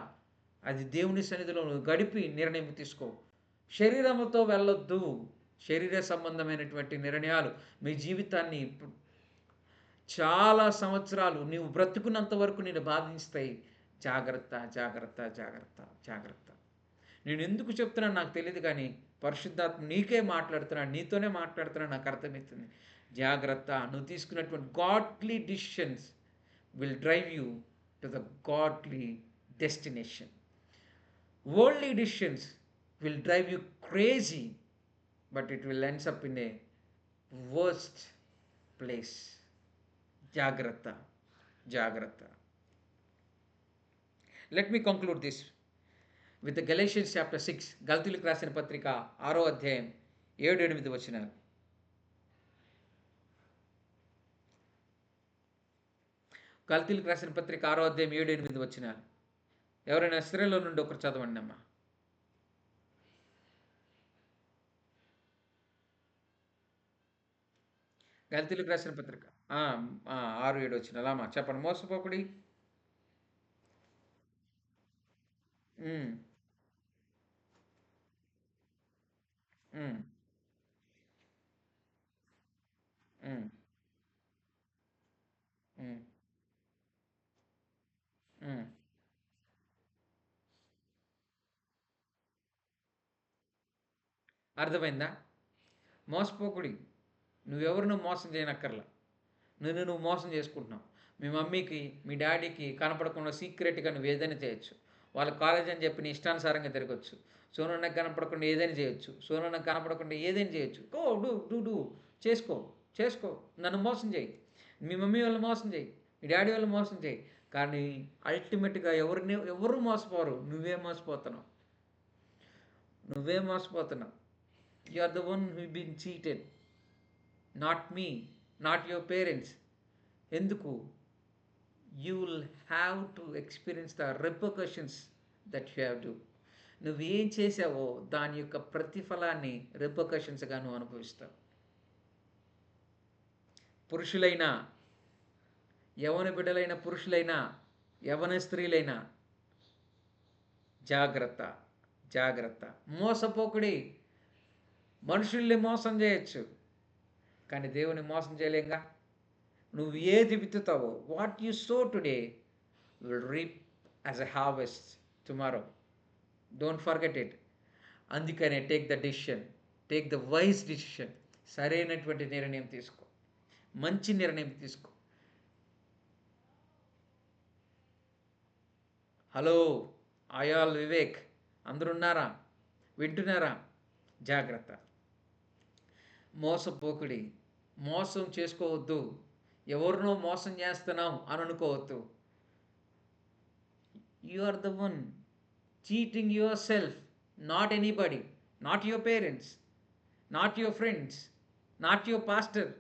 అది దేవుని సన్నిధిలో నువ్వు గడిపి నిర్ణయం తీసుకో. శరీరముతో వెళ్ళొద్దు. శరీర సంబంధమైనటువంటి నిర్ణయాలు మీ జీవితాన్ని చాలా సంవత్సరాలు నీవు బ్రతుకున్నంత వరకు నేను బాధిస్తాయి. జాగ్రత్త, జాగ్రత్త, జాగ్రత్త, జాగ్రత్త. నేను ఎందుకు చెప్తున్నాను నాకు తెలియదు కానీ పరిశుద్ధాత్మ నీకే మాట్లాడుతున్నాడు, నీతోనే మాట్లాడుతున్నాడు, నాకు అర్థమవుతుంది. జాగ్రత్త. నువ్వు తీసుకున్నటువంటి godly decisions will drive you to the godly destination. Worldly decisions will drive you crazy, but it will ends up in a worst place. జాగ్రత్త, జాగ్రత్త. Let me conclude this with Galatians chapter 6. గల్తీలకు రాసిన పత్రిక 6వ అధ్యాయం 7-8 వచనాలు. గల్తీలకు రాసిన పత్రిక 6వ అధ్యాయం 7-8 వచనాలు. ఎవరైనా స్త్రీలో నుండి ఒకరు చదవండి అమ్మా. గల్తీలకు రాసిన పత్రిక 6-7 వచనాలు అమ్మా చెప్పండి. మోసపోకుడి. ఉమ్, ఉమ్, ఉమ్, ఉమ్, ఉమ్. అర్థమైందా? మోసపోకుడి. నువ్వు మోసం చేయనక్కర్లా. నువ్వు మోసం చేసుకుంటున్నావు. మీ మమ్మీకి, మీ డాడీకి కనపడకుండా సీక్రెట్గా నువ్వు ఏదైనా చేయొచ్చు. వాళ్ళ కాలేజ్ అని చెప్పి నీ ఇష్టానుసారంగా తిరగచ్చు. సోనన్నకు కనపడకుండా ఏదైనా చేయొచ్చు. సోనన్నకు కనపడకుండా ఏదైనా చేయొచ్చు. గో డూ చేసుకో, చేసుకో. నన్ను మోసం చేయి, మీ మమ్మీ వాళ్ళు మోసం చేయి, మీ డాడీ వాళ్ళు మోసం చేయి. కానీ అల్టిమేట్గా ఎవరు మోసపోరు. నువ్వే మోసపోతున్నావు. You are the one who been cheated, not me, not your parents. ఎందుకు? You will have to experience the repercussions that you have to. నువ్వేం చేసావో దాని యొక్క ప్రతిఫలాన్ని రిపర్కషన్స్గా నువ్వు అనుభవిస్తావు. పురుషులైనా, యవ్వన బిడ్డలైన పురుషులైనా, యవ్వన స్త్రీలైనా జాగ్రత్త, జాగ్రత్త. మోసపోకుడి. మనుషుల్ని మోసం చేయొచ్చు, కానీ దేవుని మోసం చేయలేంగా. నువ్వు ఏది విత్తుతావో, what you sow today will reap as a harvest tomorrow. Don't forget it. అందుకనే take the decision, take the wise decision. సరైనటువంటి నిర్ణయం తీసుకో, మంచి నిర్ణయం తీసుకో. హలో ఆయాల్ వివేక్, అందరున్నారా? వింటున్నారా? జాగ్రత్త. మోసపోకుడి. మోసం చేసుకోవద్దు. ఎవరినో మోసం చేస్తున్నాం అని అనుకోవద్దు. You are the one cheating yourself, not anybody, not your parents, not your friends, not your pastor.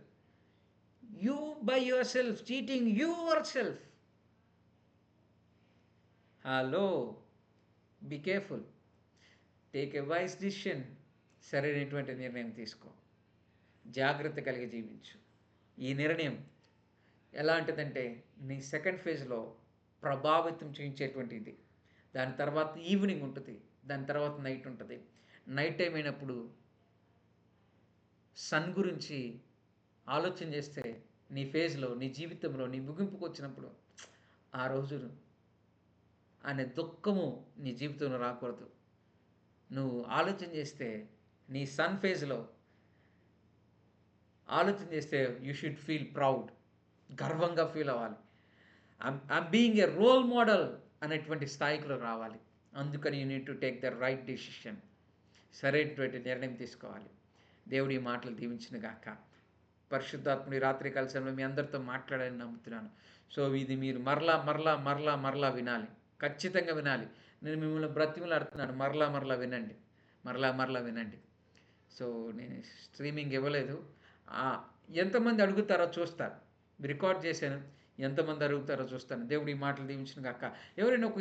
You by yourself, cheating yourself. Hello, be careful. Take a wise decision. సరైనటువంటి నిర్ణయం తీసుకో. జాగ్రత్త కలిగి జీవించు. ఈ నిర్ణయం ఎలాంటిదంటే నీ సెకండ్ ఫేజ్లో ప్రభావితం చేయించేటువంటిది. దాని తర్వాత ఈవినింగ్ ఉంటుంది, దాని తర్వాత నైట్ ఉంటుంది. నైట్ టైం అయినప్పుడు సన్ గురించి ఆలోచన చేస్తే నీ ఫేజ్లో, నీ జీవితంలో, నీ ముగింపుకు వచ్చినప్పుడు ఆ రోజు అనే దుఃఖము నీ జీవితంలో రాకూడదు. నువ్వు ఆలోచన చేస్తే నీ సన్ ఫేజ్లో ఆలోచన చేస్తే యూ షుడ్ ఫీల్ ప్రౌడ్, గర్వంగా ఫీల్ అవ్వాలి. Aim being a role model అనేటువంటి స్థాయిలో రావాలి. అందుకని you need to take the right decision. సరైనటువంటి నిర్ణయం తీసుకోవాలి. దేవుడి మాటలు దీవించిన గాక. పరిశుద్ధాత్ముడి రాత్రికాల సమయంలో మీ అందరితో మాట్లాడాలని నమ్ముతున్నాను. సో ఇది మీరు మరలా వినాలి, ఖచ్చితంగా వినాలి. నేను మిమ్మల్ని బ్రతిమలాడుతున్నాను, మరలా వినండి, మరలా వినండి. సో నేను స్ట్రీమింగ్ ఇవ్వలేదు. ఎంతమంది అడుగుతారో చూస్తాను, రికార్డ్ చేశాను, ఎంతమంది అడుగుతారో చూస్తాను. దేవుడి ఈ మాటలు దీవించిన గాక. ఎవరైనా ఒక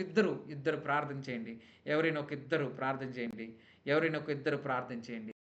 ఇద్దరు ప్రార్థన చేయండి. ఎవరైనా ఒక ఇద్దరు ప్రార్థన చేయండి.